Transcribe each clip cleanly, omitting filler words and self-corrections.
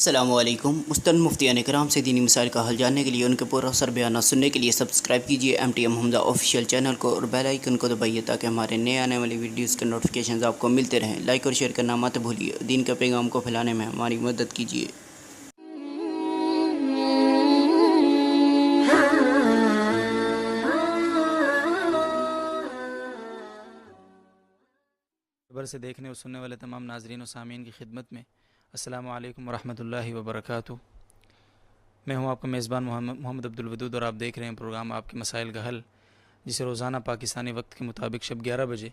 السلام علیکم۔ مستند مفتیان کرام سے دینی مسائل کا حل جاننے کے لیے ان کے پورا اثر بیانات سننے کے لیے سبسکرائب کیجیے MTM حمزہ آفیشیل چینل کو اور بیل آئیکن کو دبائیے تاکہ ہمارے نئے آنے والی ویڈیوز کے نوٹیفیکیشنز آپ کو ملتے رہیں۔ لائک اور شیئر کرنا مت بھولیے۔ دین کا پیغام کو پھیلانے میں ہماری مدد کیجیے۔ خبر سے دیکھنے اور سننے والے تمام ناظرین و سامعین کی خدمت میں السلام علیکم ورحمۃ اللہ وبرکاتہ۔ میں ہوں آپ کا میزبان محمد عبدالودود اور آپ دیکھ رہے ہیں پروگرام آپ کے مسائل کا حل، جسے روزانہ پاکستانی وقت کے مطابق شب 11 بجے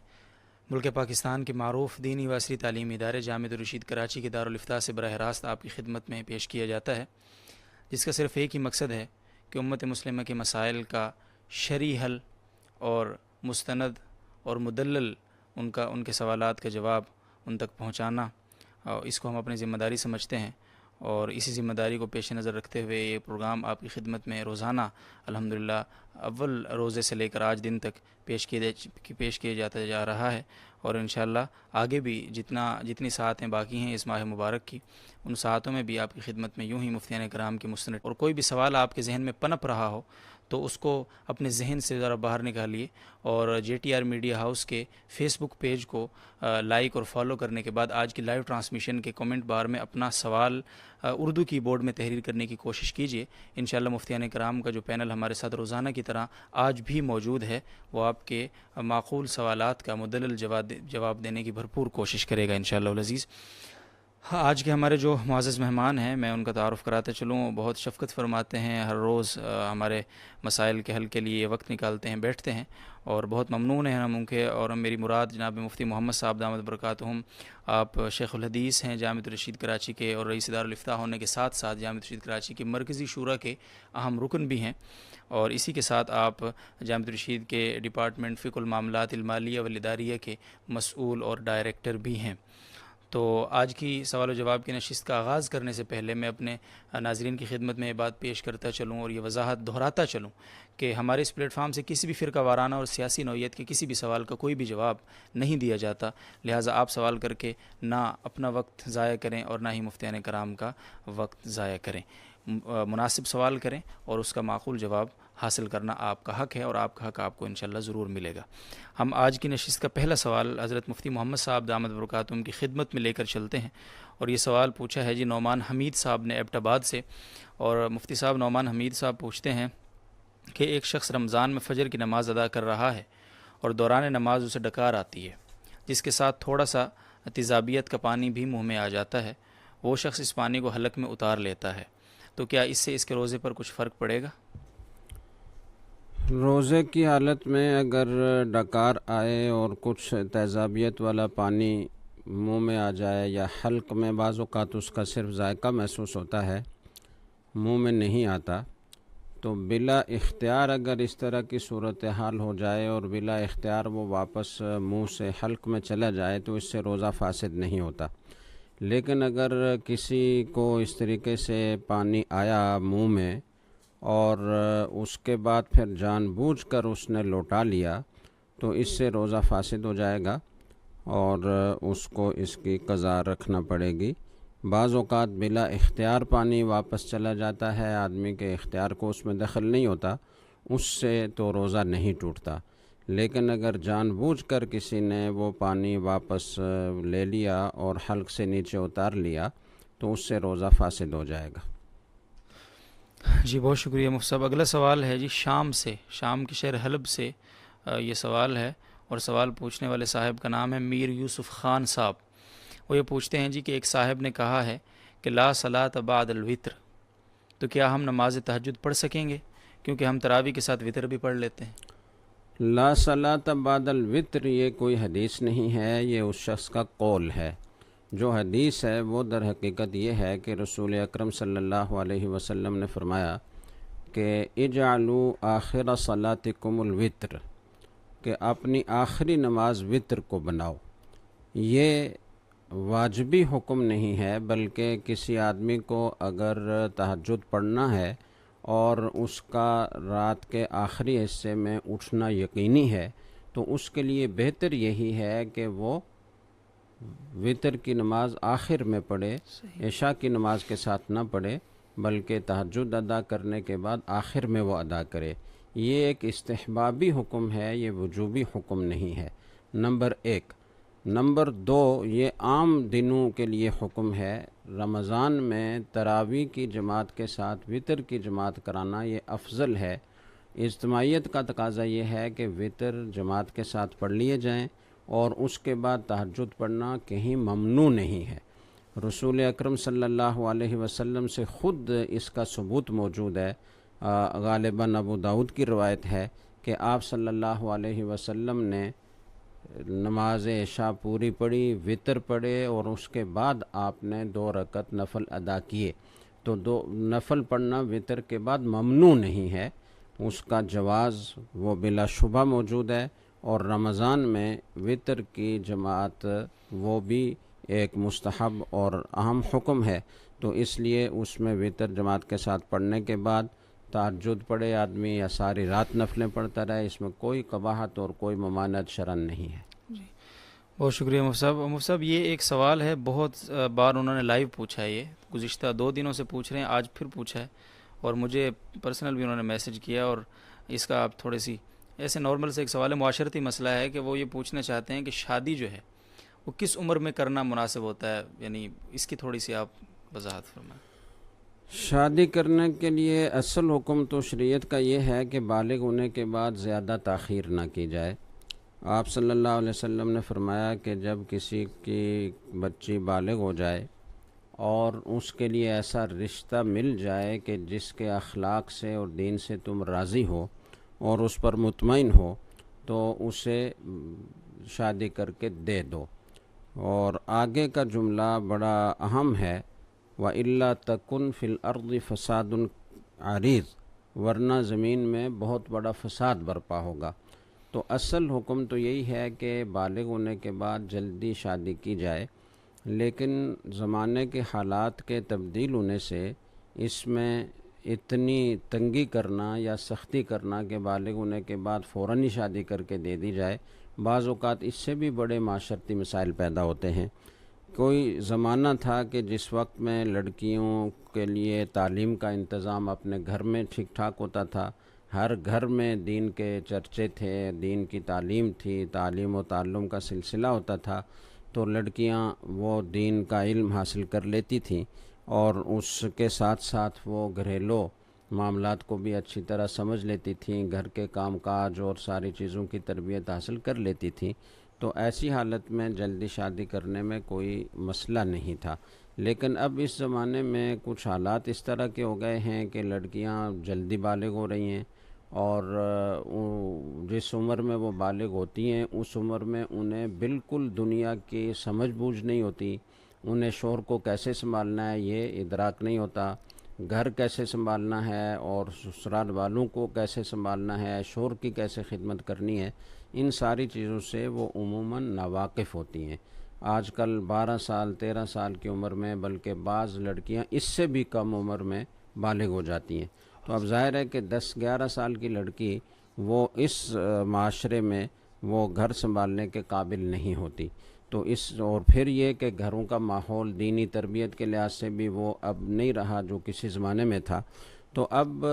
ملک پاکستان کے معروف دینی و عصری تعلیمی ادارے جامعۃ الرشید کراچی کے دارالفتاح سے براہ راست آپ کی خدمت میں پیش کیا جاتا ہے، جس کا صرف ایک ہی مقصد ہے کہ امت مسلمہ کے مسائل کا شرعی حل اور مستند اور مدلل ان کے سوالات کا جواب ان تک پہنچانا، اور اس کو ہم اپنی ذمہ داری سمجھتے ہیں، اور اسی ذمہ داری کو پیش نظر رکھتے ہوئے یہ پروگرام آپ کی خدمت میں روزانہ الحمدللہ اول روزے سے لے کر آج دن تک پیش کیا جاتا جا رہا ہے، اور انشاءاللہ آگے بھی جتنی ساعتیں باقی ہیں اس ماہ مبارک کی، ان ساعتوں میں بھی آپ کی خدمت میں یوں ہی مفتیان کرام کی مستند اور کوئی بھی سوال آپ کے ذہن میں پنپ رہا ہو تو اس کو اپنے ذہن سے ذرا باہر نکالیے، اور JTR میڈیا ہاؤس کے فیس بک پیج کو لائک اور فالو کرنے کے بعد آج کی لائیو ٹرانسمیشن کے کمنٹ بار میں اپنا سوال اردو کی بورڈ میں تحریر کرنے کی کوشش کیجیے۔ انشاءاللہ مفتیان کرام کا جو پینل ہمارے ساتھ روزانہ کی طرح آج بھی موجود ہے، وہ آپ کے معقول سوالات کا مدلل جواب دینے کی بھرپور کوشش کرے گا انشاءاللہ العزیز۔ ہاں، آج کے ہمارے جو معزز مہمان ہیں میں ان کا تعارف کراتے چلوں۔ بہت شفقت فرماتے ہیں، ہر روز ہمارے مسائل کے حل کے لیے وقت نکالتے ہیں، بیٹھتے ہیں، اور بہت ممنون ہیں ہم ان کے، اور میری مراد جناب مفتی محمد صاحب دامت برکاتہم۔ آپ شیخ الحدیث ہیں جامعۃ الرشید کراچی کے، اور رئیس دارالفتاح ہونے کے ساتھ ساتھ جامعۃ الرشید کراچی کی مرکزی شورا کے اہم رکن بھی ہیں، اور اسی کے ساتھ آپ جامعۃ الرشید کے ڈپارٹمنٹ فقہ المعاملات المالیہ والاداریہ کے مسئول اور ڈائریکٹر بھی ہیں۔ تو آج کی سوال و جواب کی نشست کا آغاز کرنے سے پہلے میں اپنے ناظرین کی خدمت میں یہ بات پیش کرتا چلوں اور یہ وضاحت دہراتا چلوں کہ ہمارے اس پلیٹ فارم سے کسی بھی فرقہ وارانہ اور سیاسی نوعیت کے کسی بھی سوال کا کوئی بھی جواب نہیں دیا جاتا، لہٰذا آپ سوال کر کے نہ اپنا وقت ضائع کریں اور نہ ہی مفتیان کرام کا وقت ضائع کریں۔ مناسب سوال کریں اور اس کا معقول جواب حاصل کرنا آپ کا حق ہے، اور آپ کا حق آپ کو انشاءاللہ ضرور ملے گا۔ ہم آج کی نشست کا پہلا سوال حضرت مفتی محمد صاحب دامت برکاتہم کی خدمت میں لے کر چلتے ہیں، اور یہ سوال پوچھا ہے نعمان حمید صاحب نے ایبٹ آباد سے، اور مفتی صاحب نعمان حمید صاحب پوچھتے ہیں کہ ایک شخص رمضان میں فجر کی نماز ادا کر رہا ہے اور دوران نماز اسے ڈکار آتی ہے، جس کے ساتھ تھوڑا سا تیزابیت کا پانی بھی منہ میں آ جاتا ہے، وہ شخص اس پانی کو حلق میں اتار لیتا ہے، تو کیا اس سے اس کے روزے پر کچھ فرق پڑے گا؟ روزے کی حالت میں اگر ڈکار آئے اور کچھ تیزابیت والا پانی منہ میں آ جائے یا حلق میں، بعض اوقات اس کا صرف ذائقہ محسوس ہوتا ہے، منہ میں نہیں آتا، تو بلا اختیار اگر اس طرح کی صورتحال ہو جائے اور بلا اختیار وہ واپس منہ سے حلق میں چلا جائے تو اس سے روزہ فاسد نہیں ہوتا۔ لیکن اگر کسی کو اس طریقے سے پانی آیا منہ میں اور اس کے بعد پھر جان بوجھ کر اس نے لوٹا لیا تو اس سے روزہ فاسد ہو جائے گا اور اس کو اس کی قضا رکھنا پڑے گی۔ بعض اوقات بلا اختیار پانی واپس چلا جاتا ہے، آدمی کے اختیار کو اس میں دخل نہیں ہوتا، اس سے تو روزہ نہیں ٹوٹتا، لیکن اگر جان بوجھ کر کسی نے وہ پانی واپس لے لیا اور حلق سے نیچے اتار لیا تو اس سے روزہ فاسد ہو جائے گا۔ جی بہت شکریہ مفتی صاحب۔ اگلا سوال ہے شام سے، شام کے شہر حلب سے یہ سوال ہے، اور سوال پوچھنے والے صاحب کا نام ہے میر یوسف خان صاحب۔ وہ یہ پوچھتے ہیں کہ ایک صاحب نے کہا ہے کہ لا صلاۃ بعد الوتر، تو کیا ہم نماز تہجد پڑھ سکیں گے؟ کیونکہ ہم تراویح کے ساتھ وطر بھی پڑھ لیتے ہیں۔ لا صلاۃ بعد الوتر یہ کوئی حدیث نہیں ہے، یہ اس شخص کا قول ہے۔ جو حدیث ہے وہ در حقیقت یہ ہے کہ رسول اکرم صلی اللہ علیہ وسلم نے فرمایا کہ اجعلوا آخر صلاتکم الوتر، کہ اپنی آخری نماز وطر کو بناؤ۔ یہ واجبی حکم نہیں ہے، بلکہ کسی آدمی کو اگر تہجد پڑھنا ہے اور اس کا رات کے آخری حصے میں اٹھنا یقینی ہے تو اس کے لیے بہتر یہی ہے کہ وہ وطر کی نماز آخر میں پڑھے، عشاء کی نماز کے ساتھ نہ پڑھے، بلکہ تہجد ادا کرنے کے بعد آخر میں وہ ادا کرے۔ یہ ایک استحبابی حکم ہے، یہ وجوبی حکم نہیں ہے، نمبر 1۔ نمبر 2، یہ عام دنوں کے لیے حکم ہے۔ رمضان میں تراویح کی جماعت کے ساتھ وطر کی جماعت کرانا یہ افضل ہے۔ اجتماعیت کا تقاضا یہ ہے کہ وطر جماعت کے ساتھ پڑھ لیے جائیں، اور اس کے بعد تہجد پڑھنا کہیں ممنوع نہیں ہے۔ رسول اکرم صلی اللہ علیہ وسلم سے خود اس کا ثبوت موجود ہے۔ غالباً ابو داؤد کی روایت ہے کہ آپ صلی اللہ علیہ وسلم نے نماز عشاء پوری پڑھی، وطر پڑھے، اور اس کے بعد آپ نے 2 رکعت نفل ادا کیے۔ تو 2 نفل پڑھنا وطر کے بعد ممنوع نہیں ہے، اس کا جواز وہ بلا شبہ موجود ہے۔ اور رمضان میں وطر کی جماعت وہ بھی ایک مستحب اور اہم حکم ہے، تو اس لیے اس میں وطر جماعت کے ساتھ پڑھنے کے بعد تہجد پڑھے آدمی یا ساری رات نفلیں پڑھتا رہے، اس میں کوئی قباحت اور کوئی ممانعت شرعن نہیں ہے۔ جی بہت شکریہ مفتی صاحب۔ مفتی صاحب یہ ایک سوال ہے، بہت بار انہوں نے لائیو پوچھا ہے، یہ گزشتہ 2 دنوں سے پوچھ رہے ہیں، آج پھر پوچھا ہے، اور مجھے پرسنل بھی انہوں نے میسج کیا، اور اس کا آپ تھوڑی سی ایسے نارمل سے ایک سوال ہے، معاشرتی مسئلہ ہے کہ وہ یہ پوچھنا چاہتے ہیں کہ شادی جو ہے وہ کس عمر میں کرنا مناسب ہوتا ہے، یعنی اس کی تھوڑی سی آپ وضاحت فرمائیں۔ شادی کرنے کے لیے اصل حکم تو شریعت کا یہ ہے کہ بالغ ہونے کے بعد زیادہ تاخیر نہ کی جائے۔ آپ صلی اللہ علیہ وسلم نے فرمایا کہ جب کسی کی بچی بالغ ہو جائے اور اس کے لیے ایسا رشتہ مل جائے کہ جس کے اخلاق سے اور دین سے تم راضی ہو اور اس پر مطمئن ہو، تو اسے شادی کر کے دے دو۔ اور آگے کا جملہ بڑا اہم ہے، وَإِلَّا تَكُنْ فِي الْأَرْضِ فَسَادٌ عَرِيضٌ، ورنہ زمین میں بہت بڑا فساد برپا ہوگا۔ تو اصل حکم تو یہی ہے کہ بالغ ہونے کے بعد جلدی شادی کی جائے، لیکن زمانے کے حالات کے تبدیل ہونے سے اس میں اتنی تنگی کرنا یا سختی کرنا کہ بالغ ہونے کے بعد فوراً ہی شادی کر کے دے دی جائے، بعض اوقات اس سے بھی بڑے معاشرتی مسائل پیدا ہوتے ہیں۔ کوئی زمانہ تھا کہ جس وقت میں لڑکیوں کے لیے تعلیم کا انتظام اپنے گھر میں ٹھیک ٹھاک ہوتا تھا، ہر گھر میں دین کے چرچے تھے، دین کی تعلیم تھی، تعلیم و تعلم کا سلسلہ ہوتا تھا، تو لڑکیاں وہ دین کا علم حاصل کر لیتی تھیں، اور اس کے ساتھ ساتھ وہ گھریلو معاملات کو بھی اچھی طرح سمجھ لیتی تھیں، گھر کے کام کاج اور ساری چیزوں کی تربیت حاصل کر لیتی تھیں۔ تو ایسی حالت میں جلدی شادی کرنے میں کوئی مسئلہ نہیں تھا۔ لیکن اب اس زمانے میں کچھ حالات اس طرح کے ہو گئے ہیں کہ لڑکیاں جلدی بالغ ہو رہی ہیں، اور جس عمر میں وہ بالغ ہوتی ہیں اس عمر میں انہیں بالکل دنیا کی سمجھ بوجھ نہیں ہوتی، انہیں شوہر کو کیسے سنبھالنا ہے یہ ادراک نہیں ہوتا، گھر کیسے سنبھالنا ہے اور سسرال والوں کو کیسے سنبھالنا ہے، شوہر کی کیسے خدمت کرنی ہے، ان ساری چیزوں سے وہ عموماً ناواقف ہوتی ہیں۔ آج کل 12 سال 13 سال کی عمر میں، بلکہ بعض لڑکیاں اس سے بھی کم عمر میں بالغ ہو جاتی ہیں۔ تو اب ظاہر ہے کہ 10-11 سال کی لڑکی وہ اس معاشرے میں وہ گھر سنبھالنے کے قابل نہیں ہوتی۔ تو اور پھر یہ کہ گھروں کا ماحول دینی تربیت کے لحاظ سے بھی وہ اب نہیں رہا جو کسی زمانے میں تھا۔ تو اب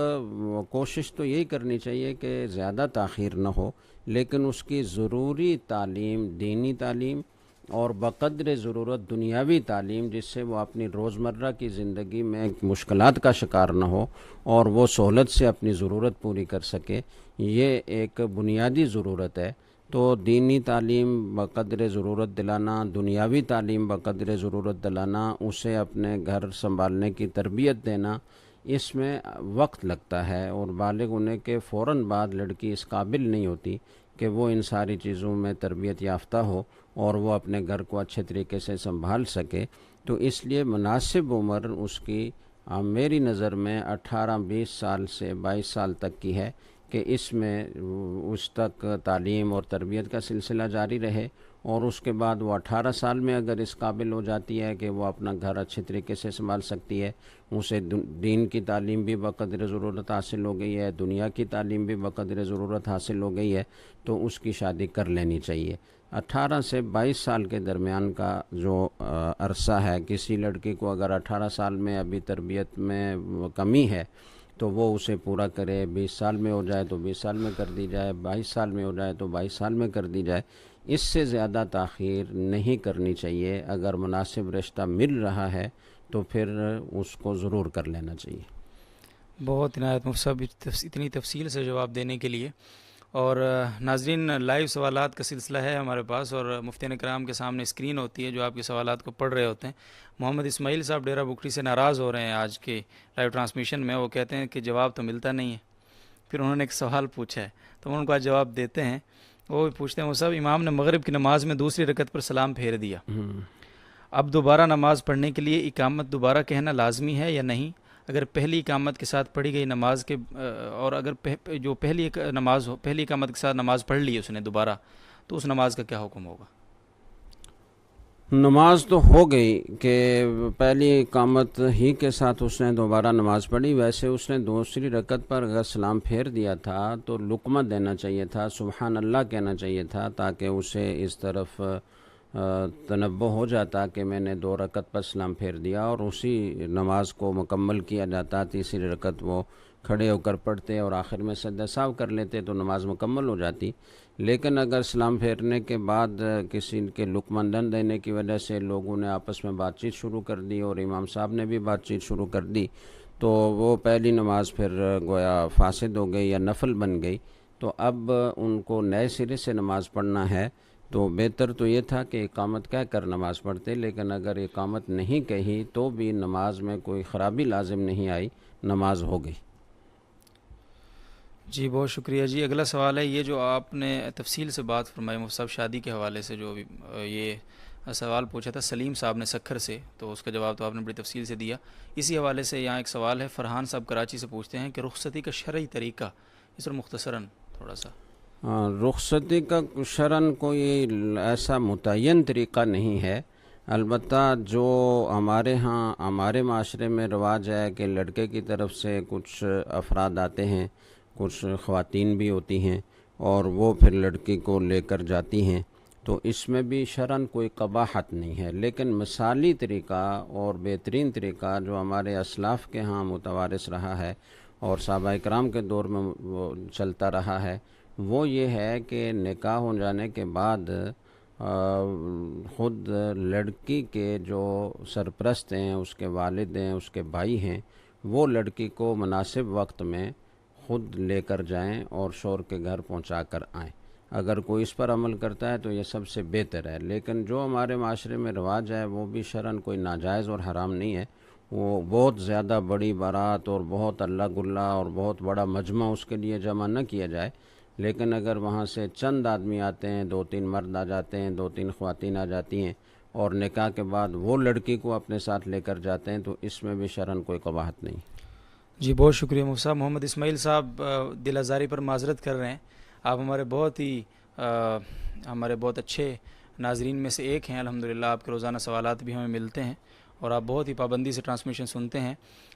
کوشش تو یہی کرنی چاہیے کہ زیادہ تاخیر نہ ہو، لیکن اس کی ضروری تعلیم، دینی تعلیم اور بقدر ضرورت دنیاوی تعلیم، جس سے وہ اپنی روزمرہ کی زندگی میں مشکلات کا شکار نہ ہو اور وہ سہولت سے اپنی ضرورت پوری کر سکے، یہ ایک بنیادی ضرورت ہے۔ تو دینی تعلیم بقدر ضرورت دلانا، دنیاوی تعلیم بقدر ضرورت دلانا، اسے اپنے گھر سنبھالنے کی تربیت دینا، اس میں وقت لگتا ہے، اور بالغ ہونے کے فوراً بعد لڑکی اس قابل نہیں ہوتی کہ وہ ان ساری چیزوں میں تربیت یافتہ ہو اور وہ اپنے گھر کو اچھے طریقے سے سنبھال سکے۔ تو اس لیے مناسب عمر اس کی میری نظر میں 18-20 سال سے 22 سال تک کی ہے کہ اس میں اس تک تعلیم اور تربیت کا سلسلہ جاری رہے، اور اس کے بعد وہ 18 سال میں اگر اس قابل ہو جاتی ہے کہ وہ اپنا گھر اچھے طریقے سے سنبھال سکتی ہے، اسے دین کی تعلیم بھی بقدر ضرورت حاصل ہو گئی ہے، دنیا کی تعلیم بھی بقدر ضرورت حاصل ہو گئی ہے، تو اس کی شادی کر لینی چاہیے۔ 18 سے 22 سال کے درمیان کا جو عرصہ ہے، کسی لڑکی کو اگر 18 سال میں ابھی تربیت میں کمی ہے تو وہ اسے پورا کرے، 20 سال میں ہو جائے تو 20 سال میں کر دی جائے، 22 سال میں ہو جائے تو 22 سال میں کر دی جائے۔ اس سے زیادہ تاخیر نہیں کرنی چاہیے۔ اگر مناسب رشتہ مل رہا ہے تو پھر اس کو ضرور کر لینا چاہیے۔ بہت عنایت مفتی صاحب اتنی تفصیل سے جواب دینے کے لیے۔ اور ناظرین، لائیو سوالات کا سلسلہ ہے ہمارے پاس، اور مفتیان کرام کے سامنے اسکرین ہوتی ہے جو آپ کے سوالات کو پڑھ رہے ہوتے ہیں۔ محمد اسماعیل صاحب ڈیرہ بکری سے ناراض ہو رہے ہیں آج کے لائیو ٹرانسمیشن میں۔ وہ کہتے ہیں کہ جواب تو ملتا نہیں ہے۔ پھر انہوں نے ایک سوال پوچھا ہے تو ہم ان کو آج جواب دیتے ہیں۔ وہ بھی پوچھتے ہیں، وہ صاحب امام نے مغرب کی نماز میں دوسری رکعت پر سلام پھیر دیا، اب دوبارہ نماز پڑھنے کے لیے اقامت دوبارہ کہنا لازمی ہے یا نہیں؟ اگر پہلی اقامت کے ساتھ پڑھی گئی نماز کے اور اگر جو پہلی نماز ہو، پہلی اقامت کے ساتھ نماز پڑھ لی اس نے دوبارہ، تو اس نماز کا کیا حکم ہوگا؟ نماز تو ہو گئی کہ پہلی اقامت ہی کے ساتھ اس نے دوبارہ نماز پڑھی۔ ویسے اس نے دوسری رکعت پر اگر سلام پھیر دیا تھا تو لقمہ دینا چاہیے تھا، سبحان اللہ کہنا چاہیے تھا، تاکہ اسے اس طرف تنبہ ہو جاتا کہ میں نے 2 رکعت پر سلام پھیر دیا، اور اسی نماز کو مکمل کیا جاتا۔ تیسری رکعت وہ کھڑے ہو کر پڑھتے اور آخر میں سجدہ سہو کر لیتے تو نماز مکمل ہو جاتی۔ لیکن اگر سلام پھیرنے کے بعد کسی کے لقمہ نہ دینے کی وجہ سے لوگوں نے آپس میں بات چیت شروع کر دی اور امام صاحب نے بھی بات چیت شروع کر دی، تو وہ پہلی نماز پھر گویا فاسد ہو گئی یا نفل بن گئی۔ تو اب ان کو نئے سرے سے نماز پڑھنا ہے، تو بہتر تو یہ تھا کہ اقامت کہہ کر نماز پڑھتے، لیکن اگر اقامت نہیں کہی تو بھی نماز میں کوئی خرابی لازم نہیں آئی، نماز ہو گئی۔ جی بہت شکریہ جی۔ اگلا سوال ہے، یہ جو آپ نے تفصیل سے بات فرمائی مفتی صاحب شادی کے حوالے سے، جو یہ سوال پوچھا تھا سلیم صاحب نے سکھر سے، تو اس کا جواب تو آپ نے بڑی تفصیل سے دیا۔ اسی حوالے سے یہاں ایک سوال ہے، فرحان صاحب کراچی سے پوچھتے ہیں کہ رخصتی کا شرعی طریقہ، اس پر مختصراً تھوڑا سا۔ رخصتی کا شرعاً کوئی ایسا متعین طریقہ نہیں ہے، البتہ جو ہمارے معاشرے میں رواج ہے کہ لڑکے کی طرف سے کچھ افراد آتے ہیں، کچھ خواتین بھی ہوتی ہیں، اور وہ پھر لڑکی کو لے کر جاتی ہیں، تو اس میں بھی شرعاً کوئی قباحت نہیں ہے۔ لیکن مثالی طریقہ اور بہترین طریقہ جو ہمارے اسلاف کے ہاں متوارث رہا ہے اور صحابہ کرام کے دور میں وہ چلتا رہا ہے، وہ یہ ہے کہ نکاح ہو جانے کے بعد خود لڑکی کے جو سرپرست ہیں، اس کے والد ہیں، اس کے بھائی ہیں، وہ لڑکی کو مناسب وقت میں خود لے کر جائیں اور شوہر کے گھر پہنچا کر آئیں۔ اگر کوئی اس پر عمل کرتا ہے تو یہ سب سے بہتر ہے، لیکن جو ہمارے معاشرے میں رواج ہے وہ بھی شرعاً کوئی ناجائز اور حرام نہیں ہے۔ وہ بہت زیادہ بڑی بارات اور بہت اللہ گلا اور بہت بڑا مجمع اس کے لیے جمع نہ کیا جائے، لیکن اگر وہاں سے چند آدمی آتے ہیں، 2-3 مرد آ جاتے ہیں، 2-3 خواتین آ جاتی ہیں، اور نکاح کے بعد وہ لڑکی کو اپنے ساتھ لے کر جاتے ہیں، تو اس میں بھی شرعاً کوئی قباحت نہیں۔ جی بہت شکریہ مفتی صاحب۔ محمد اسماعیل صاحب دل آزاری پر معذرت کر رہے ہیں، آپ ہمارے بہت اچھے ناظرین میں سے ایک ہیں الحمدللہ۔ آپ کے روزانہ سوالات بھی ہمیں ملتے ہیں اور آپ بہت ہی پابندی سے ٹرانسمیشن سنتے ہیں،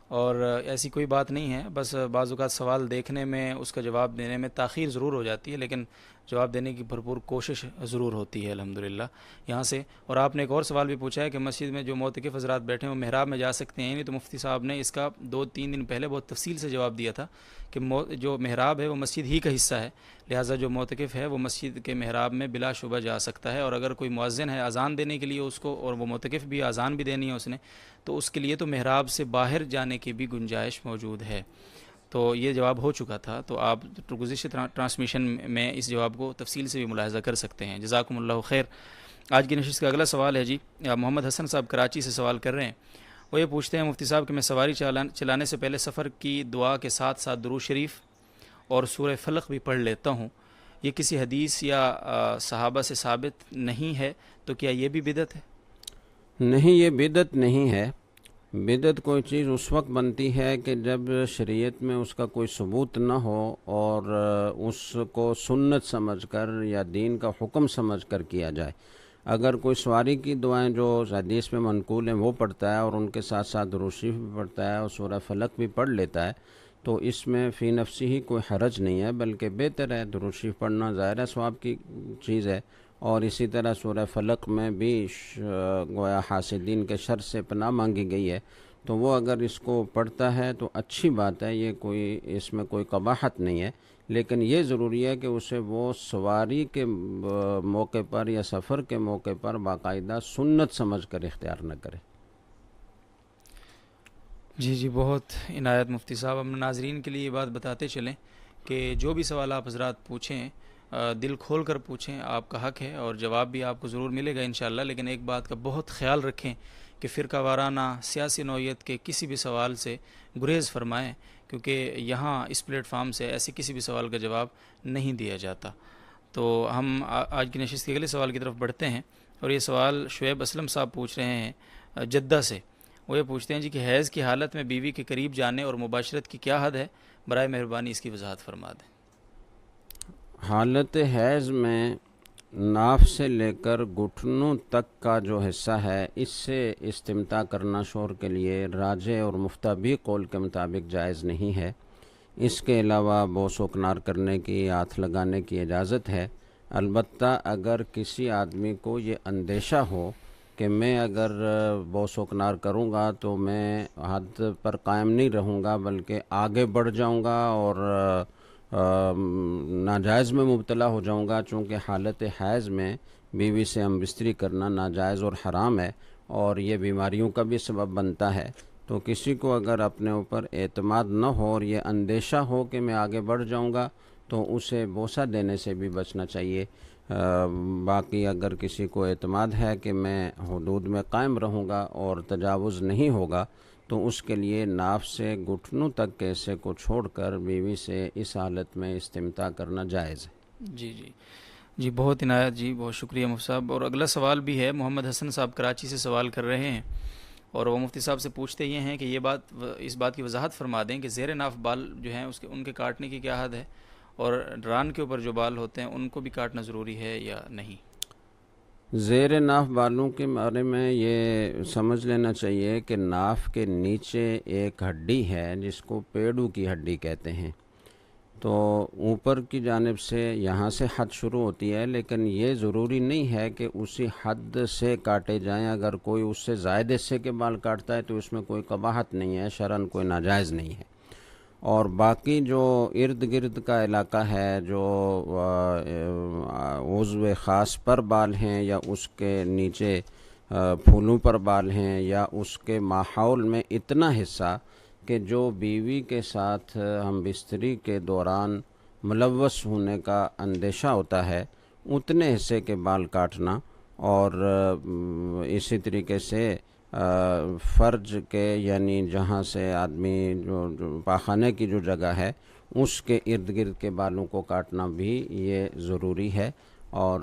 اور ایسی کوئی بات نہیں ہے، بس بعض اوقات سوال دیکھنے میں اس کا جواب دینے میں تاخیر ضرور ہو جاتی ہے، لیکن جواب دینے کی بھرپور کوشش ضرور ہوتی ہے الحمدللہ یہاں سے۔ اور آپ نے ایک اور سوال بھی پوچھا ہے کہ مسجد میں جو معتکف حضرات بیٹھے ہیں وہ محراب میں جا سکتے ہیں نہیں؟ تو مفتی صاحب نے اس کا 2-3 دن پہلے بہت تفصیل سے جواب دیا تھا کہ جو محراب ہے وہ مسجد ہی کا حصہ ہے، لہٰذا جو معتکف ہے وہ مسجد کے محراب میں بلا شبہ جا سکتا ہے، اور اگر کوئی مؤذن ہے اذان دینے کے لیے اس کو، اور وہ معتکف بھی اذان بھی دینی ہے اس نے، تو اس کے لیے تو محراب سے باہر جانے کی بھی گنجائش موجود ہے۔ تو یہ جواب ہو چکا تھا، تو آپ گزشتہ ٹرانسمیشن میں اس جواب کو تفصیل سے بھی ملاحظہ کر سکتے ہیں۔ جزاکم اللہ خیر۔ آج کی نشست کا اگلا سوال ہے جی، محمد حسن صاحب کراچی سے سوال کر رہے ہیں۔ وہ یہ پوچھتے ہیں مفتی صاحب کہ میں سواری چلانے سے پہلے سفر کی دعا کے ساتھ ساتھ درود شریف اور سورہ فلق بھی پڑھ لیتا ہوں، یہ کسی حدیث یا صحابہ سے ثابت نہیں ہے، تو کیا یہ بھی بدعت ہے؟ نہیں، یہ بدعت نہیں ہے۔ بدعت کوئی چیز اس وقت بنتی ہے کہ جب شریعت میں اس کا کوئی ثبوت نہ ہو اور اس کو سنت سمجھ کر یا دین کا حکم سمجھ کر کیا جائے۔ اگر کوئی سواری کی دعائیں جو حدیث میں منقول ہیں وہ پڑھتا ہے اور ان کے ساتھ ساتھ درود شریف بھی پڑھتا ہے اور سورہ فلق بھی پڑھ لیتا ہے تو اس میں فی نفسی ہی کوئی حرج نہیں ہے، بلکہ بہتر ہے۔ درود شریف پڑھنا ظاہر ہے ثواب کی چیز ہے، اور اسی طرح سورہ فلق میں بھی گویا حاسدین کے شر سے پناہ مانگی گئی ہے، تو وہ اگر اس کو پڑھتا ہے تو اچھی بات ہے، یہ کوئی اس میں کوئی قباحت نہیں ہے، لیکن یہ ضروری ہے کہ اسے وہ سواری کے موقع پر یا سفر کے موقع پر باقاعدہ سنت سمجھ کر اختیار نہ کرے۔ جی بہت عنایت مفتی صاحب، ہم ناظرین کے لیے یہ بات بتاتے چلیں کہ جو بھی سوال آپ حضرات پوچھیں دل کھول کر پوچھیں، آپ کا حق ہے اور جواب بھی آپ کو ضرور ملے گا انشاءاللہ، لیکن ایک بات کا بہت خیال رکھیں کہ فرقہ وارانہ سیاسی نوعیت کے کسی بھی سوال سے گریز فرمائیں، کیونکہ یہاں اس پلیٹ فارم سے ایسے کسی بھی سوال کا جواب نہیں دیا جاتا۔ تو ہم آج کی نشست کے اگلے سوال کی طرف بڑھتے ہیں، اور یہ سوال شعیب اسلم صاحب پوچھ رہے ہیں جدہ سے۔ وہ یہ پوچھتے ہیں جی کہ حیض کی حالت میں بیوی کے قریب جانے اور مباشرت کی کیا حد ہے؟ برائے مہربانی اس کی وضاحت فرما دیں۔ حالت حیض میں ناف سے لے کر گھٹنوں تک کا جو حصہ ہے اس سے استمتاع کرنا شوہر کے لیے راجح اور مفتبی قول کے مطابق جائز نہیں ہے۔ اس کے علاوہ بوس و کنار کرنے کی، ہاتھ لگانے کی اجازت ہے، البتہ اگر کسی آدمی کو یہ اندیشہ ہو کہ میں اگر بوس و کنار کروں گا تو میں حد پر قائم نہیں رہوں گا بلکہ آگے بڑھ جاؤں گا اور ناجائز میں مبتلا ہو جاؤں گا، چونکہ حالت حیض میں بیوی سے ہم بستری کرنا ناجائز اور حرام ہے اور یہ بیماریوں کا بھی سبب بنتا ہے، تو کسی کو اگر اپنے اوپر اعتماد نہ ہو اور یہ اندیشہ ہو کہ میں آگے بڑھ جاؤں گا تو اسے بوسہ دینے سے بھی بچنا چاہیے۔ باقی اگر کسی کو اعتماد ہے کہ میں حدود میں قائم رہوں گا اور تجاوز نہیں ہوگا تو اس کے لیے ناف سے گھٹنوں تک کے حصے کو چھوڑ کر بیوی سے اس حالت میں استمتاع کرنا جائز ہے۔ جی بہت عنایت جی، بہت شکریہ مفتی صاحب۔ اور اگلا سوال بھی ہے، محمد حسن صاحب کراچی سے سوال کر رہے ہیں، اور وہ مفتی صاحب سے پوچھتے یہ ہیں کہ اس بات کی وضاحت فرما دیں کہ زیر ناف بال جو ہیں ان کے کاٹنے کی کیا حد ہے، اور ران کے اوپر جو بال ہوتے ہیں ان کو بھی کاٹنا ضروری ہے یا نہیں؟ زیر ناف بالوں کے بارے میں یہ سمجھ لینا چاہیے کہ ناف کے نیچے ایک ہڈی ہے جس کو پیڑو کی ہڈی کہتے ہیں، تو اوپر کی جانب سے یہاں سے حد شروع ہوتی ہے، لیکن یہ ضروری نہیں ہے کہ اسی حد سے کاٹے جائیں۔ اگر کوئی اس سے زائد حصے کے بال کاٹتا ہے تو اس میں کوئی قباحت نہیں ہے، شرعاً کوئی ناجائز نہیں ہے۔ اور باقی جو ارد گرد کا علاقہ ہے، جو عضو خاص پر بال ہیں یا اس کے نیچے پھولوں پر بال ہیں یا اس کے ماحول میں اتنا حصہ کہ جو بیوی کے ساتھ ہم بستری کے دوران ملوث ہونے کا اندیشہ ہوتا ہے، اتنے حصے کے بال کاٹنا، اور اسی طریقے سے فرج کے یعنی جہاں سے آدمی جو پاخانے کی جو جگہ ہے اس کے ارد گرد کے بالوں کو کاٹنا بھی یہ ضروری ہے، اور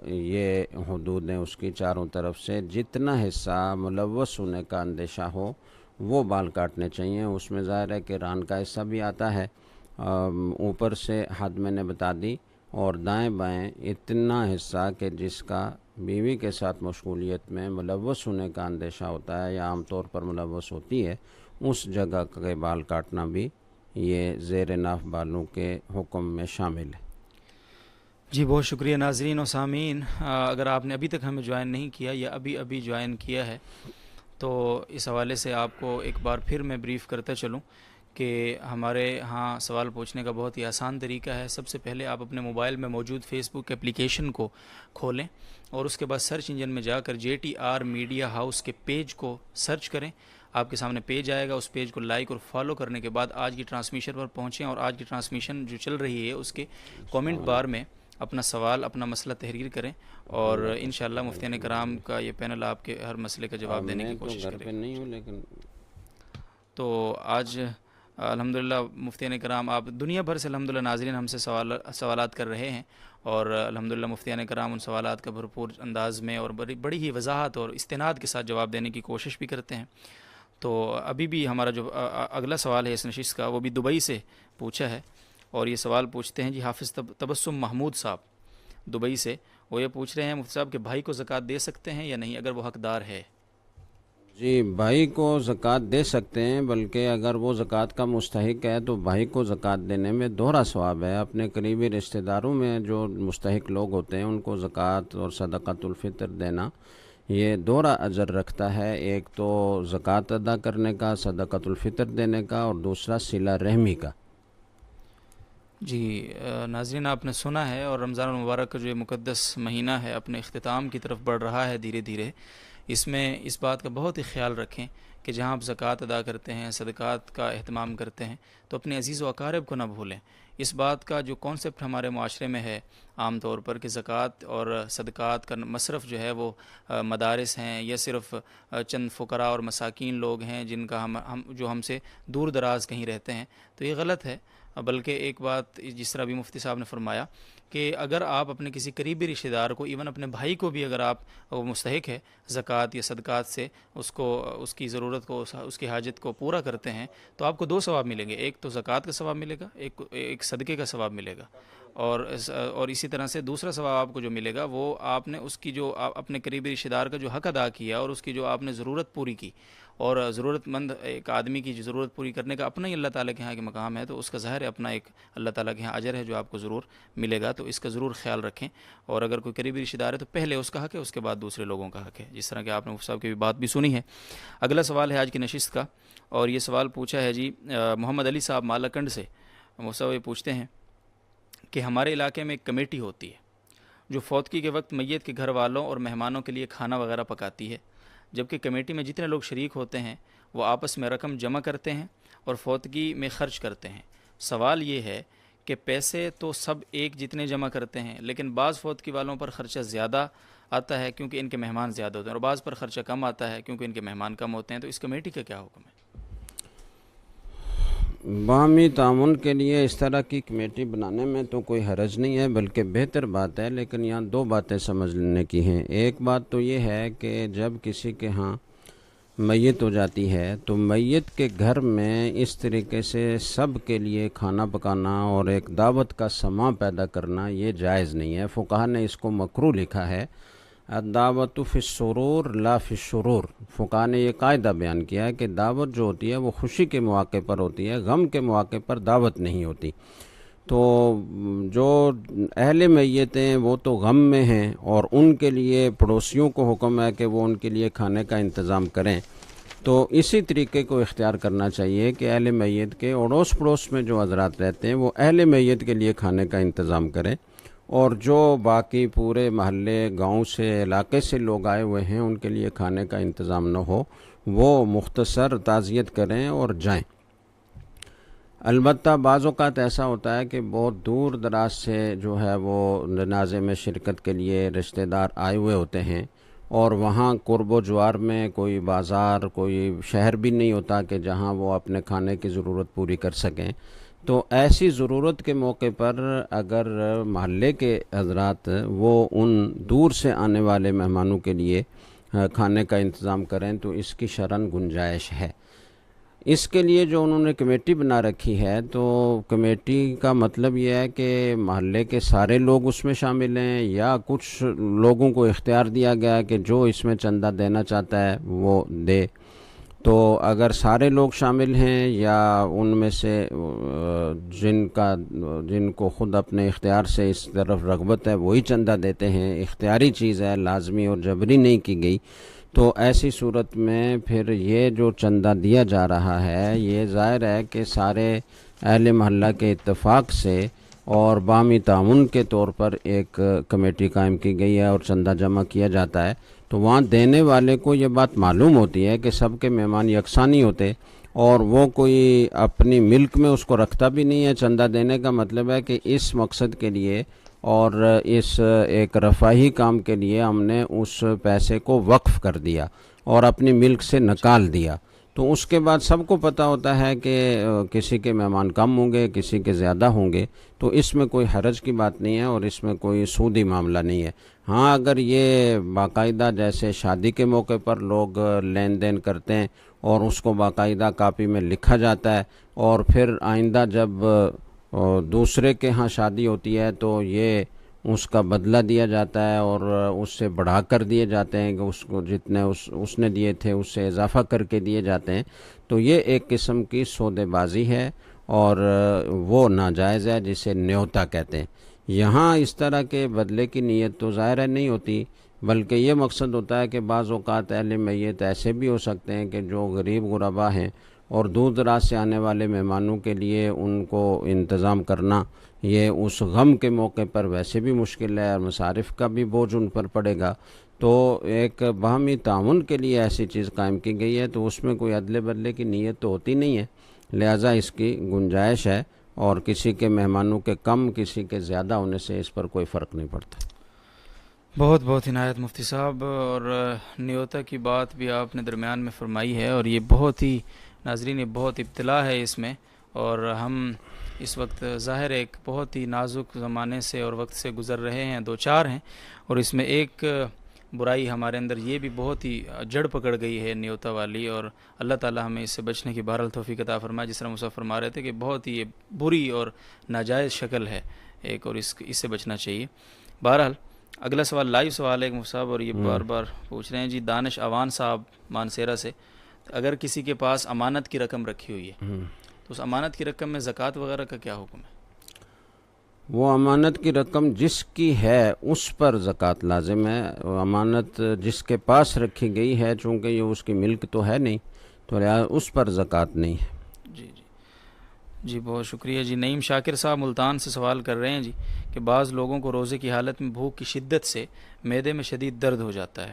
یہ حدود ہیں اس کی چاروں طرف سے جتنا حصہ ملوث ہونے کا اندیشہ ہو وہ بال کاٹنے چاہیے۔ اس میں ظاہر ہے کہ ران کا حصہ بھی آتا ہے، اوپر سے حد میں نے بتا دی، اور دائیں بائیں اتنا حصہ کہ جس کا بیوی کے ساتھ مشغولیت میں ملوث ہونے کا اندیشہ ہوتا ہے یا عام طور پر ملوث ہوتی ہے، اس جگہ کے بال کاٹنا بھی یہ زیر ناف بالوں کے حکم میں شامل ہے۔ جی بہت شکریہ ناظرین و سامعین، اگر آپ نے ابھی تک ہمیں جوائن نہیں کیا یا ابھی جوائن کیا ہے تو اس حوالے سے آپ کو ایک بار پھر میں بریف کرتا چلوں کہ ہمارے ہاں سوال پوچھنے کا بہت ہی آسان طریقہ ہے۔ سب سے پہلے آپ اپنے موبائل میں موجود فیس بک اپلیکیشن کو کھولیں اور اس کے بعد سرچ انجن میں جا کر JTR میڈیا ہاؤس کے پیج کو سرچ کریں، آپ کے سامنے پیج آئے گا، اس پیج کو لائک اور فالو کرنے کے بعد آج کی ٹرانسمیشن پر پہنچیں، اور آج کی ٹرانسمیشن جو چل رہی ہے اس کے کومنٹ بار میں اپنا سوال، اپنا مسئلہ تحریر کریں، اور انشاءاللہ مفتیان کرام کا یہ پینل آپ کے ہر مسئلے کا جواب دینے کی کوشش کرے گا۔ تو آج الحمدللہ مفتیان کرام، آپ دنیا بھر سے الحمدللہ ناظرین ہم سے سوالات کر رہے ہیں، اور الحمدللہ مفتیان کرام ان سوالات کا بھرپور انداز میں اور بڑی ہی وضاحت اور استناد کے ساتھ جواب دینے کی کوشش بھی کرتے ہیں۔ تو ابھی بھی ہمارا جو اگلا سوال ہے اس نشست کا وہ بھی دبئی سے پوچھا ہے، اور یہ سوال پوچھتے ہیں جی حافظ تبسم محمود صاحب دبئی سے، وہ یہ پوچھ رہے ہیں مفتی صاحب کہ بھائی کو زکوٰۃ دے سکتے ہیں یا نہیں اگر وہ حقدار ہے؟ جی، بھائی کو زکوٰۃ دے سکتے ہیں، بلکہ اگر وہ زکوٰۃ کا مستحق ہے تو بھائی کو زکوٰۃ دینے میں دوہرا ثواب ہے۔ اپنے قریبی رشتہ داروں میں جو مستحق لوگ ہوتے ہیں ان کو زکوٰۃ اور صدقۃ الفطر دینا یہ دوہرا اجر رکھتا ہے، ایک تو زکوٰۃ ادا کرنے کا، صدقۃ الفطر دینے کا، اور دوسرا صلہ رحمی کا۔ جی ناظرین، آپ نے سنا ہے، اور رمضان المبارک کا جو یہ مقدس مہینہ ہے اپنے اختتام کی طرف بڑھ رہا ہے دھیرے دھیرے۔ اس میں اس بات کا بہت ہی خیال رکھیں کہ جہاں آپ زکوٰۃ ادا کرتے ہیں، صدقات کا اہتمام کرتے ہیں، تو اپنے عزیز و اقارب کو نہ بھولیں۔ اس بات کا جو کانسیپٹ ہمارے معاشرے میں ہے عام طور پر کہ زکوٰۃ اور صدقات کا مصرف جو ہے وہ مدارس ہیں یا صرف چند فقراء اور مساکین لوگ ہیں جن کا جو ہم سے دور دراز کہیں رہتے ہیں، تو یہ غلط ہے۔ بلکہ ایک بات جس طرح بھی مفتی صاحب نے فرمایا کہ اگر آپ اپنے کسی قریبی رشتہ دار کو، ایون اپنے بھائی کو بھی، اگر آپ وہ مستحق ہے زکوٰۃ یا صدقات سے، اس کی ضرورت کو، اس کی حاجت کو پورا کرتے ہیں، تو آپ کو دو ثواب ملیں گے، ایک تو زکوٰۃ کا ثواب ملے گا، ایک صدقے کا ثواب ملے گا، اور اسی طرح سے دوسرا ثواب آپ کو جو ملے گا وہ آپ نے اس کی جو اپنے قریبی رشتہ دار کا جو حق ادا کیا اور اس کی جو آپ نے ضرورت پوری کی، اور ضرورت مند ایک آدمی کی جو ضرورت پوری کرنے کا اپنا ہی اللہ تعالیٰ کے یہاں کے مقام ہے، تو اس کا ظاہر ہے اپنا ایک اللہ تعالیٰ کے یہاں اجر ہے جو آپ کو ضرور ملے گا، تو اس کا ضرور خیال رکھیں۔ اور اگر کوئی قریبی رشتہ دار ہے تو پہلے اس کا حق ہے، اس کے بعد دوسرے لوگوں کا حق ہے، جس طرح کہ آپ نے مفتی صاحب کی بھی بات بھی سنی ہے۔ اگلا سوال ہے آج کی نشست کا، اور یہ سوال پوچھا ہے جی محمد علی صاحب مالاکنڈ سے۔ مفتی صاحب یہ پوچھتے ہیں کہ ہمارے علاقے میں ایک کمیٹی ہوتی ہے جو فوتگی کے وقت میت کے گھر والوں اور مہمانوں کے لیے کھانا وغیرہ پکاتی ہے، جبکہ کمیٹی میں جتنے لوگ شریک ہوتے ہیں وہ آپس میں رقم جمع کرتے ہیں اور فوتگی میں خرچ کرتے ہیں۔ سوال یہ ہے کہ پیسے تو سب ایک جتنے جمع کرتے ہیں، لیکن بعض فوتگی والوں پر خرچہ زیادہ آتا ہے کیونکہ ان کے مہمان زیادہ ہوتے ہیں، اور بعض پر خرچہ کم آتا ہے کیونکہ ان کے مہمان کم ہوتے ہیں، تو اس کمیٹی کا کیا حکم ہے؟ باہمی تعاون کے لیے اس طرح کی کمیٹی بنانے میں تو کوئی حرج نہیں ہے، بلکہ بہتر بات ہے، لیکن یہاں دو باتیں سمجھ لینے کی ہیں۔ ایک بات تو یہ ہے کہ جب کسی کے ہاں میت ہو جاتی ہے تو میت کے گھر میں اس طریقے سے سب کے لیے کھانا پکانا اور ایک دعوت کا سماں پیدا کرنا یہ جائز نہیں ہے۔ فقہا نے اس کو مکروہ لکھا ہے، الدعوت فی السرور لا فی الشرور۔ فقہا نے یہ قاعدہ بیان کیا ہے کہ دعوت جو ہوتی ہے وہ خوشی کے مواقع پر ہوتی ہے، غم کے مواقع پر دعوت نہیں ہوتی۔ تو جو اہل میت ہیں وہ تو غم میں ہیں، اور ان کے لیے پڑوسیوں کو حکم ہے کہ وہ ان کے لیے کھانے کا انتظام کریں، تو اسی طریقے کو اختیار کرنا چاہیے کہ اہل میت کے اڑوس پڑوس میں جو حضرات رہتے ہیں وہ اہل میت کے لیے کھانے کا انتظام کریں، اور جو باقی پورے محلے، گاؤں سے، علاقے سے لوگ آئے ہوئے ہیں ان کے لیے کھانے کا انتظام نہ ہو، وہ مختصر تعزیت کریں اور جائیں۔ البتہ بعض اوقات ایسا ہوتا ہے کہ بہت دور دراز سے جو ہے وہ جنازے میں شرکت کے لیے رشتہ دار آئے ہوئے ہوتے ہیں، اور وہاں قرب و جوار میں کوئی بازار، کوئی شہر بھی نہیں ہوتا کہ جہاں وہ اپنے کھانے کی ضرورت پوری کر سکیں۔ تو ایسی ضرورت کے موقع پر اگر محلے کے حضرات وہ ان دور سے آنے والے مہمانوں کے لیے کھانے کا انتظام کریں تو اس کی شرعاً گنجائش ہے۔ اس کے لیے جو انہوں نے کمیٹی بنا رکھی ہے، تو کمیٹی کا مطلب یہ ہے کہ محلے کے سارے لوگ اس میں شامل ہیں، یا کچھ لوگوں کو اختیار دیا گیا ہے کہ جو اس میں چندہ دینا چاہتا ہے وہ دے۔ تو اگر سارے لوگ شامل ہیں یا ان میں سے جن کو خود اپنے اختیار سے اس طرف رغبت ہے وہی چندہ دیتے ہیں، اختیاری چیز ہے، لازمی اور جبری نہیں کی گئی، تو ایسی صورت میں پھر یہ جو چندہ دیا جا رہا ہے یہ ظاہر ہے کہ سارے اہل محلہ کے اتفاق سے اور باہمی تعاون کے طور پر ایک کمیٹی قائم کی گئی ہے اور چندہ جمع کیا جاتا ہے، تو وہاں دینے والے کو یہ بات معلوم ہوتی ہے کہ سب کے مہمان یکساں نہیں ہوتے، اور وہ کوئی اپنی ملک میں اس کو رکھتا بھی نہیں ہے۔ چندہ دینے کا مطلب ہے کہ اس مقصد کے لیے اور اس ایک رفاہی کام کے لیے ہم نے اس پیسے کو وقف کر دیا اور اپنی ملک سے نکال دیا، تو اس کے بعد سب کو پتہ ہوتا ہے کہ کسی کے مہمان کم ہوں گے، کسی کے زیادہ ہوں گے، تو اس میں کوئی حرج کی بات نہیں ہے اور اس میں کوئی سودی معاملہ نہیں ہے۔ ہاں اگر یہ باقاعدہ جیسے شادی کے موقع پر لوگ لین دین کرتے ہیں اور اس کو باقاعدہ کاپی میں لکھا جاتا ہے، اور پھر آئندہ جب دوسرے کے ہاں شادی ہوتی ہے تو یہ اس کا بدلہ دیا جاتا ہے اور اس سے بڑھا کر دیے جاتے ہیں کہ اس کو جتنے اس نے دیے تھے اس سے اضافہ کر کے دیے جاتے ہیں. تو یہ ایک قسم کی سودے بازی ہے اور وہ ناجائز ہے جسے نیوتا کہتے ہیں. یہاں اس طرح کے بدلے کی نیت تو ظاہر ہے نہیں ہوتی، بلکہ یہ مقصد ہوتا ہے کہ بعض اوقات اہل میت ایسے بھی ہو سکتے ہیں کہ جو غریب غربا ہیں اور دور دراز سے آنے والے مہمانوں کے لیے ان کو انتظام کرنا یہ اس غم کے موقع پر ویسے بھی مشکل ہے اور مصارف کا بھی بوجھ ان پر پڑے گا. تو ایک باہمی تعاون کے لیے ایسی چیز قائم کی گئی ہے، تو اس میں کوئی عدلے بدلے کی نیت تو ہوتی نہیں ہے، لہٰذا اس کی گنجائش ہے اور کسی کے مہمانوں کے کم کسی کے زیادہ ہونے سے اس پر کوئی فرق نہیں پڑتا. بہت بہت عنایت مفتی صاحب. اور نیوتا کی بات بھی آپ نے درمیان میں فرمائی ہے، اور یہ بہت ہی ناظرین یہ بہت ابتلا ہے اس میں، اور ہم اس وقت ظاہر ایک بہت ہی نازک زمانے سے اور وقت سے گزر رہے ہیں، دو چار ہیں، اور اس میں ایک برائی ہمارے اندر یہ بھی بہت ہی جڑ پکڑ گئی ہے نیوتا والی، اور اللہ تعالی ہمیں اس سے بچنے کی بہرحال توفیق عطا فرمائے. جس طرح مصعب فرما رہے تھے کہ بہت ہی یہ بری اور ناجائز شکل ہے ایک، اور اس سے بچنا چاہیے. بہرحال اگلا سوال لائیو سوال ہے مصعب، اور یہ بار بار پوچھ رہے ہیں جی دانش اوان صاحب مانسیرا سے، اگر کسی کے پاس امانت کی رقم رکھی ہوئی ہے تو اس امانت کی رقم میں زکوٰۃ وغیرہ کا کیا حکم ہے؟ وہ امانت کی رقم جس کی ہے اس پر زکوٰۃ لازم ہے. امانت جس کے پاس رکھی گئی ہے چونکہ یہ اس کی ملک تو ہے نہیں، تو لہٰذا اس پر زکوٰۃ نہیں ہے. جی بہت شکریہ. جی نعیم شاکر صاحب ملتان سے سوال کر رہے ہیں جی کہ بعض لوگوں کو روزے کی حالت میں بھوک کی شدت سے معدے میں شدید درد ہو جاتا ہے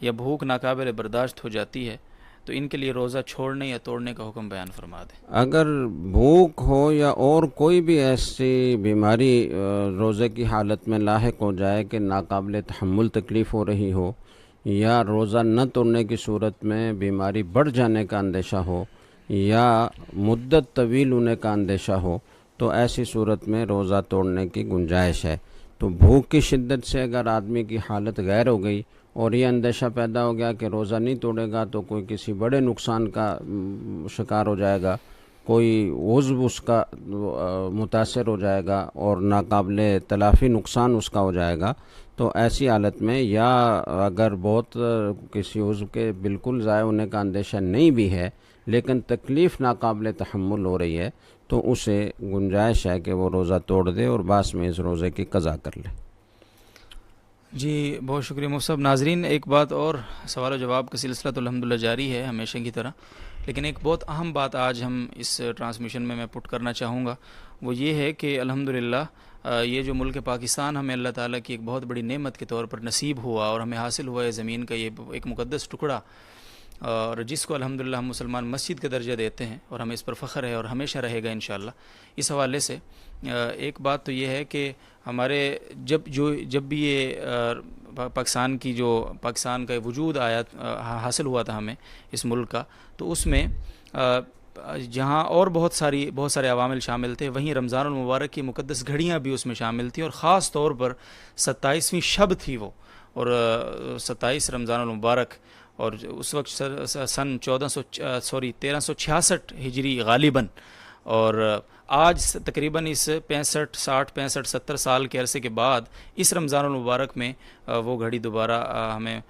یا بھوک ناقابل برداشت ہو جاتی ہے، تو ان کے لیے روزہ چھوڑنے یا توڑنے کا حکم بیان فرما دیں. اگر بھوک ہو یا اور کوئی بھی ایسی بیماری روزے کی حالت میں لاحق ہو جائے کہ ناقابل تحمل تکلیف ہو رہی ہو، یا روزہ نہ توڑنے کی صورت میں بیماری بڑھ جانے کا اندیشہ ہو یا مدت طویل ہونے کا اندیشہ ہو، تو ایسی صورت میں روزہ توڑنے کی گنجائش ہے. تو بھوک کی شدت سے اگر آدمی کی حالت غیر ہو گئی اور یہ اندیشہ پیدا ہو گیا کہ روزہ نہیں توڑے گا تو کوئی کسی بڑے نقصان کا شکار ہو جائے گا، کوئی عضو اس کا متاثر ہو جائے گا اور ناقابل تلافی نقصان اس کا ہو جائے گا، تو ایسی حالت میں یا اگر بہت کسی عضو کے بالکل ضائع ہونے کا اندیشہ نہیں بھی ہے لیکن تکلیف ناقابل تحمل ہو رہی ہے، تو اسے گنجائش ہے کہ وہ روزہ توڑ دے اور بعد میں اس روزے کی قضا کر لے. جی بہت شکریہ مصعب. ناظرین ایک بات اور، سوال و جواب کا سلسلہ تو الحمدللہ جاری ہے ہمیشہ کی طرح، لیکن ایک بہت اہم بات آج ہم اس ٹرانسمیشن میں پٹ کرنا چاہوں گا، وہ یہ ہے کہ الحمدللہ یہ جو ملک پاکستان ہمیں اللہ تعالیٰ کی ایک بہت بڑی نعمت کے طور پر نصیب ہوا اور ہمیں حاصل ہوا ہے زمین کا یہ ایک مقدس ٹکڑا، اور جس کو الحمدللہ ہم مسلمان مسجد کا درجہ دیتے ہیں اور ہمیں اس پر فخر ہے اور ہمیشہ رہے گا انشاءاللہ. اس حوالے سے ایک بات تو یہ ہے کہ ہمارے جب بھی یہ پاکستان کا وجود آیا حاصل ہوا تھا ہمیں اس ملک کا، تو اس میں جہاں اور بہت سارے عوامل شامل تھے، وہیں رمضان المبارک کی مقدس گھڑیاں بھی اس میں شامل تھیں، اور خاص طور پر 27ویں شب تھی وہ، اور 27 رمضان المبارک، اور اس وقت سن 1366 ہجری غالباً، اور آج تقریباً اس 65 سال کے عرصے کے بعد اس رمضان المبارک میں وہ گھڑی دوبارہ ہمیں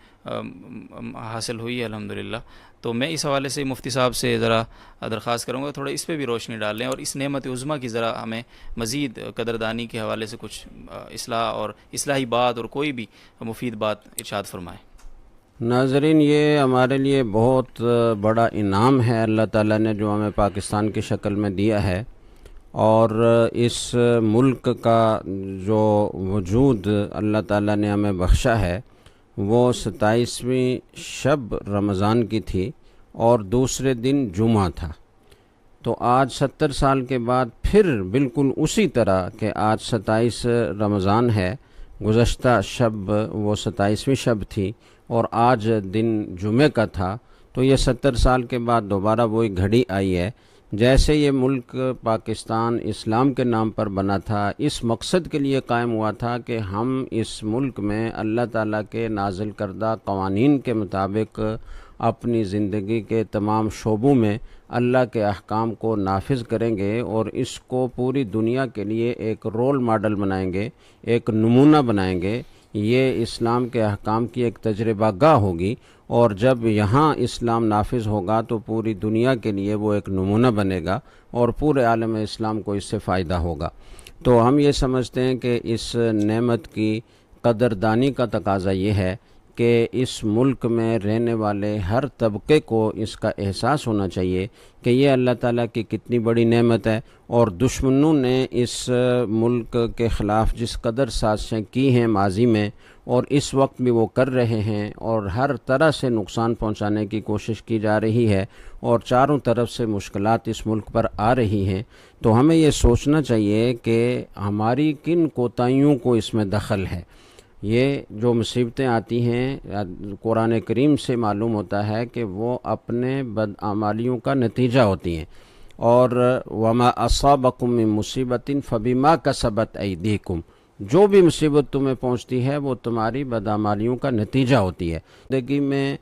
حاصل ہوئی ہے الحمدللہ. تو میں اس حوالے سے مفتی صاحب سے ذرا درخواست کروں گا تھوڑا اس پہ بھی روشنی ڈالیں اور اس نعمت عظمیٰ کی ذرا ہمیں مزید قدردانی کے حوالے سے کچھ اصلاح اور اصلاحی بات اور کوئی بھی مفید بات ارشاد فرمائیں. ناظرین یہ ہمارے لیے بہت بڑا انعام ہے اللہ تعالیٰ نے جو ہمیں پاکستان کی شکل میں دیا ہے، اور اس ملک کا جو وجود اللہ تعالیٰ نے ہمیں بخشا ہے وہ 27ویں شب رمضان کی تھی اور دوسرے دن جمعہ تھا. تو آج 70 سال کے بعد پھر بالکل اسی طرح کہ آج 27 رمضان ہے، گزشتہ شب وہ 27ویں شب تھی اور آج دن جمعہ کا تھا، تو یہ 70 سال کے بعد دوبارہ وہی گھڑی آئی ہے. جیسے یہ ملک پاکستان اسلام کے نام پر بنا تھا، اس مقصد کے لیے قائم ہوا تھا کہ ہم اس ملک میں اللہ تعالیٰ کے نازل کردہ قوانین کے مطابق اپنی زندگی کے تمام شعبوں میں اللہ کے احکام کو نافذ کریں گے اور اس کو پوری دنیا کے لیے ایک رول ماڈل بنائیں گے، ایک نمونہ بنائیں گے، یہ اسلام کے احکام کی ایک تجربہ گاہ ہوگی، اور جب یہاں اسلام نافذ ہوگا تو پوری دنیا کے لیے وہ ایک نمونہ بنے گا اور پورے عالم اسلام کو اس سے فائدہ ہوگا۔ تو ہم یہ سمجھتے ہیں کہ اس نعمت کی قدردانی کا تقاضا یہ ہے کہ اس ملک میں رہنے والے ہر طبقے کو اس کا احساس ہونا چاہیے کہ یہ اللہ تعالیٰ کی کتنی بڑی نعمت ہے، اور دشمنوں نے اس ملک کے خلاف جس قدر سازشیں کی ہیں ماضی میں اور اس وقت بھی وہ کر رہے ہیں، اور ہر طرح سے نقصان پہنچانے کی کوشش کی جا رہی ہے، اور چاروں طرف سے مشکلات اس ملک پر آ رہی ہیں، تو ہمیں یہ سوچنا چاہیے کہ ہماری کن کوتاہیوں کو اس میں دخل ہے۔ یہ جو مصیبتیں آتی ہیں قرآن کریم سے معلوم ہوتا ہے کہ وہ اپنے بدعمالیوں کا نتیجہ ہوتی ہیں، اور وما اصابکم من مصیبت فبما کسبت ایدیکم، جو بھی مصیبت تمہیں پہنچتی ہے وہ تمہاری بدعمالیوں کا نتیجہ ہوتی ہے۔ زندگی میں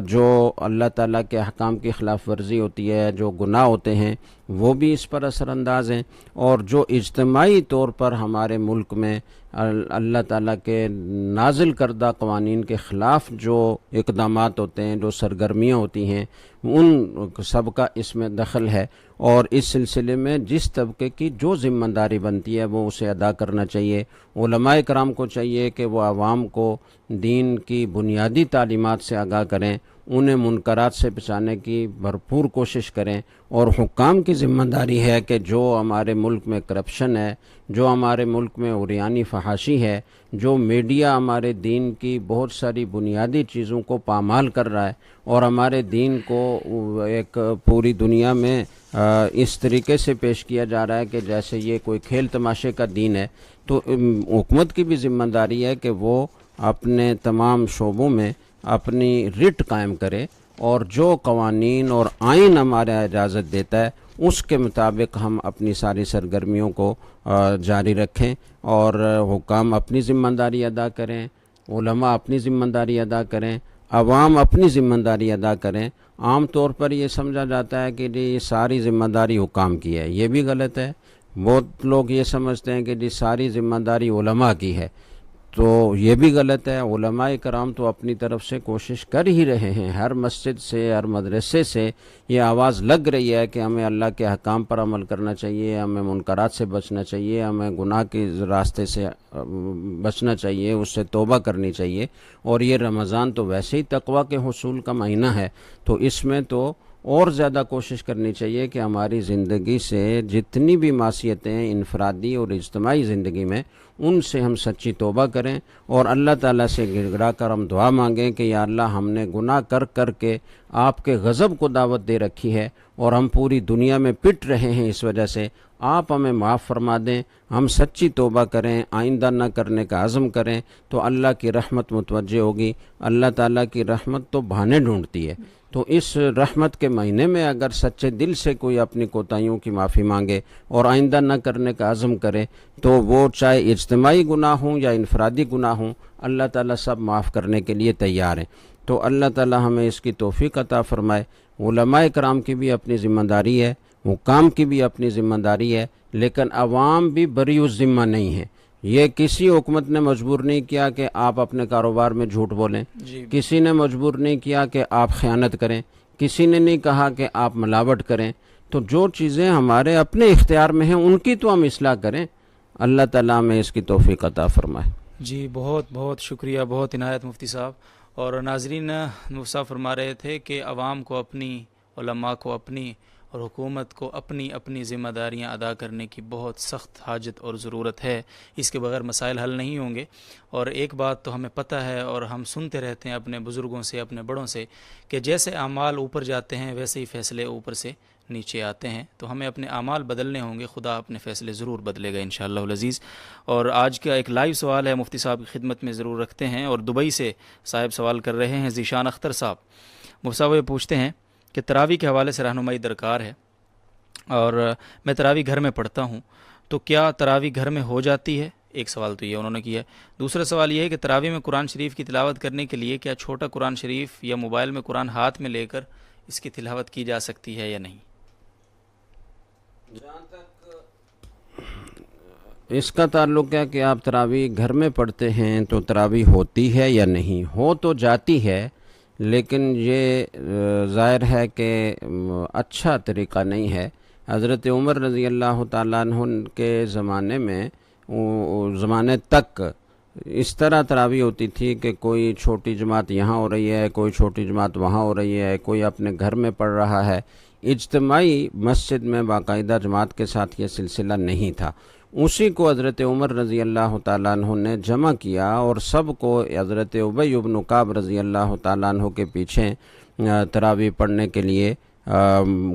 جو اللہ تعالیٰ کے احکام کی خلاف ورزی ہوتی ہے، جو گناہ ہوتے ہیں، وہ بھی اس پر اثر انداز ہیں، اور جو اجتماعی طور پر ہمارے ملک میں اللہ تعالیٰ کے نازل کردہ قوانین کے خلاف جو اقدامات ہوتے ہیں، جو سرگرمیاں ہوتی ہیں، ان سب کا اس میں دخل ہے، اور اس سلسلے میں جس طبقے کی جو ذمہ داری بنتی ہے وہ اسے ادا کرنا چاہیے۔ علماء کرام کو چاہیے کہ وہ عوام کو دین کی بنیادی تعلیمات سے آگاہ کریں، انہیں منکرات سے بچانے کی بھرپور کوشش کریں، اور حکام کی ذمہ داری ہے کہ جو ہمارے ملک میں کرپشن ہے، جو ہمارے ملک میں عریانی فحاشی ہے، جو میڈیا ہمارے دین کی بہت ساری بنیادی چیزوں کو پامال کر رہا ہے اور ہمارے دین کو ایک پوری دنیا میں اس طریقے سے پیش کیا جا رہا ہے کہ جیسے یہ کوئی کھیل تماشے کا دین ہے، تو حکومت کی بھی ذمہ داری ہے کہ وہ اپنے تمام شعبوں میں اپنی رٹ قائم کرے، اور جو قوانین اور آئین ہمارا اجازت دیتا ہے اس کے مطابق ہم اپنی ساری سرگرمیوں کو جاری رکھیں، اور حکام اپنی ذمہ داری ادا کریں، علماء اپنی ذمہ داری ادا کریں، عوام اپنی ذمہ داری ادا کریں۔ عام طور پر یہ سمجھا جاتا ہے کہ جی یہ ساری ذمہ داری حکام کی ہے، یہ بھی غلط ہے۔ بہت لوگ یہ سمجھتے ہیں کہ جی ساری ذمہ داری علماء کی ہے، تو یہ بھی غلط ہے۔ علماء کرام تو اپنی طرف سے کوشش کر ہی رہے ہیں، ہر مسجد سے، ہر مدرسے سے یہ آواز لگ رہی ہے کہ ہمیں اللہ کے احکام پر عمل کرنا چاہیے، ہمیں منکرات سے بچنا چاہیے، ہمیں گناہ کے راستے سے بچنا چاہیے، اس سے توبہ کرنی چاہیے، اور یہ رمضان تو ویسے ہی تقویٰ کے حصول کا مہینہ ہے، تو اس میں تو اور زیادہ کوشش کرنی چاہیے کہ ہماری زندگی سے جتنی بھی معصیتیں انفرادی اور اجتماعی زندگی میں، ان سے ہم سچی توبہ کریں، اور اللہ تعالیٰ سے گڑ گڑا کر ہم دعا مانگیں کہ یا اللہ ہم نے گناہ کر کر کے آپ کے غضب کو دعوت دے رکھی ہے، اور ہم پوری دنیا میں پٹ رہے ہیں اس وجہ سے، آپ ہمیں معاف فرما دیں، ہم سچی توبہ کریں، آئندہ نہ کرنے کا عزم کریں، تو اللہ کی رحمت متوجہ ہوگی۔ اللہ تعالیٰ کی رحمت تو بہانے ڈھونڈتی ہے، تو اس رحمت کے مہینے میں اگر سچے دل سے کوئی اپنی کوتاہیوں کی معافی مانگے اور آئندہ نہ کرنے کا عزم کرے، تو وہ چاہے اجتماعی گناہ ہوں یا انفرادی گناہ ہوں، اللہ تعالیٰ سب معاف کرنے کے لیے تیار ہیں۔ تو اللہ تعالیٰ ہمیں اس کی توفیق عطا فرمائے۔ علماء کرام کی بھی اپنی ذمہ داری ہے، حکام کی بھی اپنی ذمہ داری ہے، لیکن عوام بھی بری الذمہ نہیں ہے۔ یہ کسی حکومت نے مجبور نہیں کیا کہ آپ اپنے کاروبار میں جھوٹ بولیں، کسی نے مجبور نہیں کیا کہ آپ خیانت کریں، کسی نے نہیں کہا کہ آپ ملاوٹ کریں، تو جو چیزیں ہمارے اپنے اختیار میں ہیں ان کی تو ہم اصلاح کریں۔ اللہ تعالیٰ ہمیں اس کی توفیق عطا فرمائے۔ جی بہت بہت شکریہ، بہت عنایت مفتی صاحب۔ اور ناظرین، مفتی صاحب فرما رہے تھے کہ عوام کو اپنی، علماء کو اپنی، اور حکومت کو اپنی اپنی ذمہ داریاں ادا کرنے کی بہت سخت حاجت اور ضرورت ہے، اس کے بغیر مسائل حل نہیں ہوں گے۔ اور ایک بات تو ہمیں پتہ ہے اور ہم سنتے رہتے ہیں اپنے بزرگوں سے، اپنے بڑوں سے، کہ جیسے اعمال اوپر جاتے ہیں ویسے ہی فیصلے اوپر سے نیچے آتے ہیں، تو ہمیں اپنے اعمال بدلنے ہوں گے، خدا اپنے فیصلے ضرور بدلے گا انشاءاللہ العزیز۔ اور آج کا ایک لائیو سوال ہے، مفتی صاحب کی خدمت میں ضرور رکھتے ہیں، اور دبئی سے صاحب سوال کر رہے ہیں، ذیشان اختر صاحب۔ مفتی صاحب یہ پوچھتے ہیں کہ تراویح کے حوالے سے رہنمائی درکار ہے، اور میں تراویح گھر میں پڑھتا ہوں، تو کیا تراویح گھر میں ہو جاتی ہے؟ ایک سوال تو یہ انہوں نے کیا ہے۔ دوسرا سوال یہ ہے کہ تراویح میں قرآن شریف کی تلاوت کرنے کے لیے کیا چھوٹا قرآن شریف یا موبائل میں قرآن ہاتھ میں لے کر اس کی تلاوت کی جا سکتی ہے یا نہیں؟ جہاں تک اس کا تعلق ہے کہ آپ تراویح گھر میں پڑھتے ہیں تو تراویح ہوتی ہے یا نہیں، ہو تو جاتی ہے، لیکن یہ ظاہر ہے کہ اچھا طریقہ نہیں ہے۔ حضرت عمر رضی اللہ تعالیٰ عنہ کے زمانے تک اس طرح تراویح ہوتی تھی کہ کوئی چھوٹی جماعت یہاں ہو رہی ہے، کوئی چھوٹی جماعت وہاں ہو رہی ہے، کوئی اپنے گھر میں پڑھ رہا ہے، اجتماعی مسجد میں باقاعدہ جماعت کے ساتھ یہ سلسلہ نہیں تھا۔ اسی کو حضرت عمر رضی اللہ تعالیٰ عنہ نے جمع کیا اور سب کو حضرت ابی بن کعب رضی اللہ تعالیٰ عنہ کے پیچھے تراویح پڑھنے کے لیے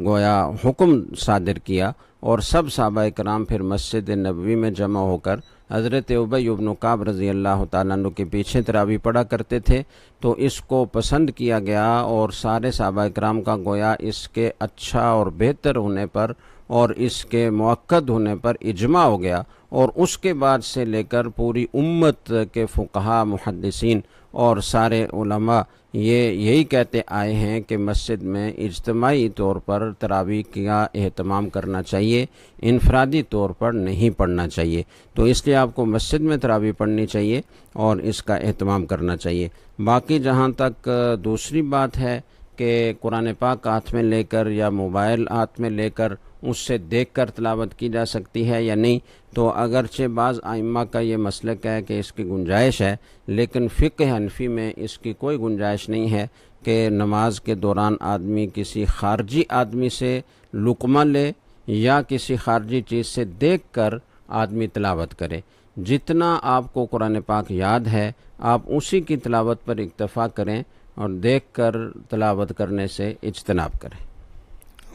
گویا حکم صادر کیا، اور سب صحابہ کرام پھر مسجد نبوی میں جمع ہو کر حضرت ابی بن کعب رضی اللہ تعالیٰ عنہ کے پیچھے تراویح پڑھا کرتے تھے۔ تو اس کو پسند کیا گیا اور سارے صحابہ کرام کا گویا اس کے اچھا اور بہتر ہونے پر اور اس کے مؤکد ہونے پر اجماع ہو گیا، اور اس کے بعد سے لے کر پوری امت کے فقہاء، محدثین اور سارے علماء یہی کہتے آئے ہیں کہ مسجد میں اجتماعی طور پر تراویح کا اہتمام کرنا چاہیے، انفرادی طور پر نہیں پڑھنا چاہیے۔ تو اس لیے آپ کو مسجد میں تراویح پڑھنی چاہیے اور اس کا اہتمام کرنا چاہیے۔ باقی جہاں تک دوسری بات ہے کہ قرآن پاک ہاتھ میں لے کر یا موبائل ہاتھ میں لے کر اس سے دیکھ کر تلاوت کی جا سکتی ہے یا نہیں، تو اگرچہ بعض ائمہ کا یہ مسلک ہے کہ اس کی گنجائش ہے، لیکن فقہ حنفی میں اس کی کوئی گنجائش نہیں ہے کہ نماز کے دوران آدمی کسی خارجی آدمی سے لقمہ لے یا کسی خارجی چیز سے دیکھ کر آدمی تلاوت کرے۔ جتنا آپ کو قرآن پاک یاد ہے آپ اسی کی تلاوت پر اکتفا کریں اور دیکھ کر تلاوت کرنے سے اجتناب کریں۔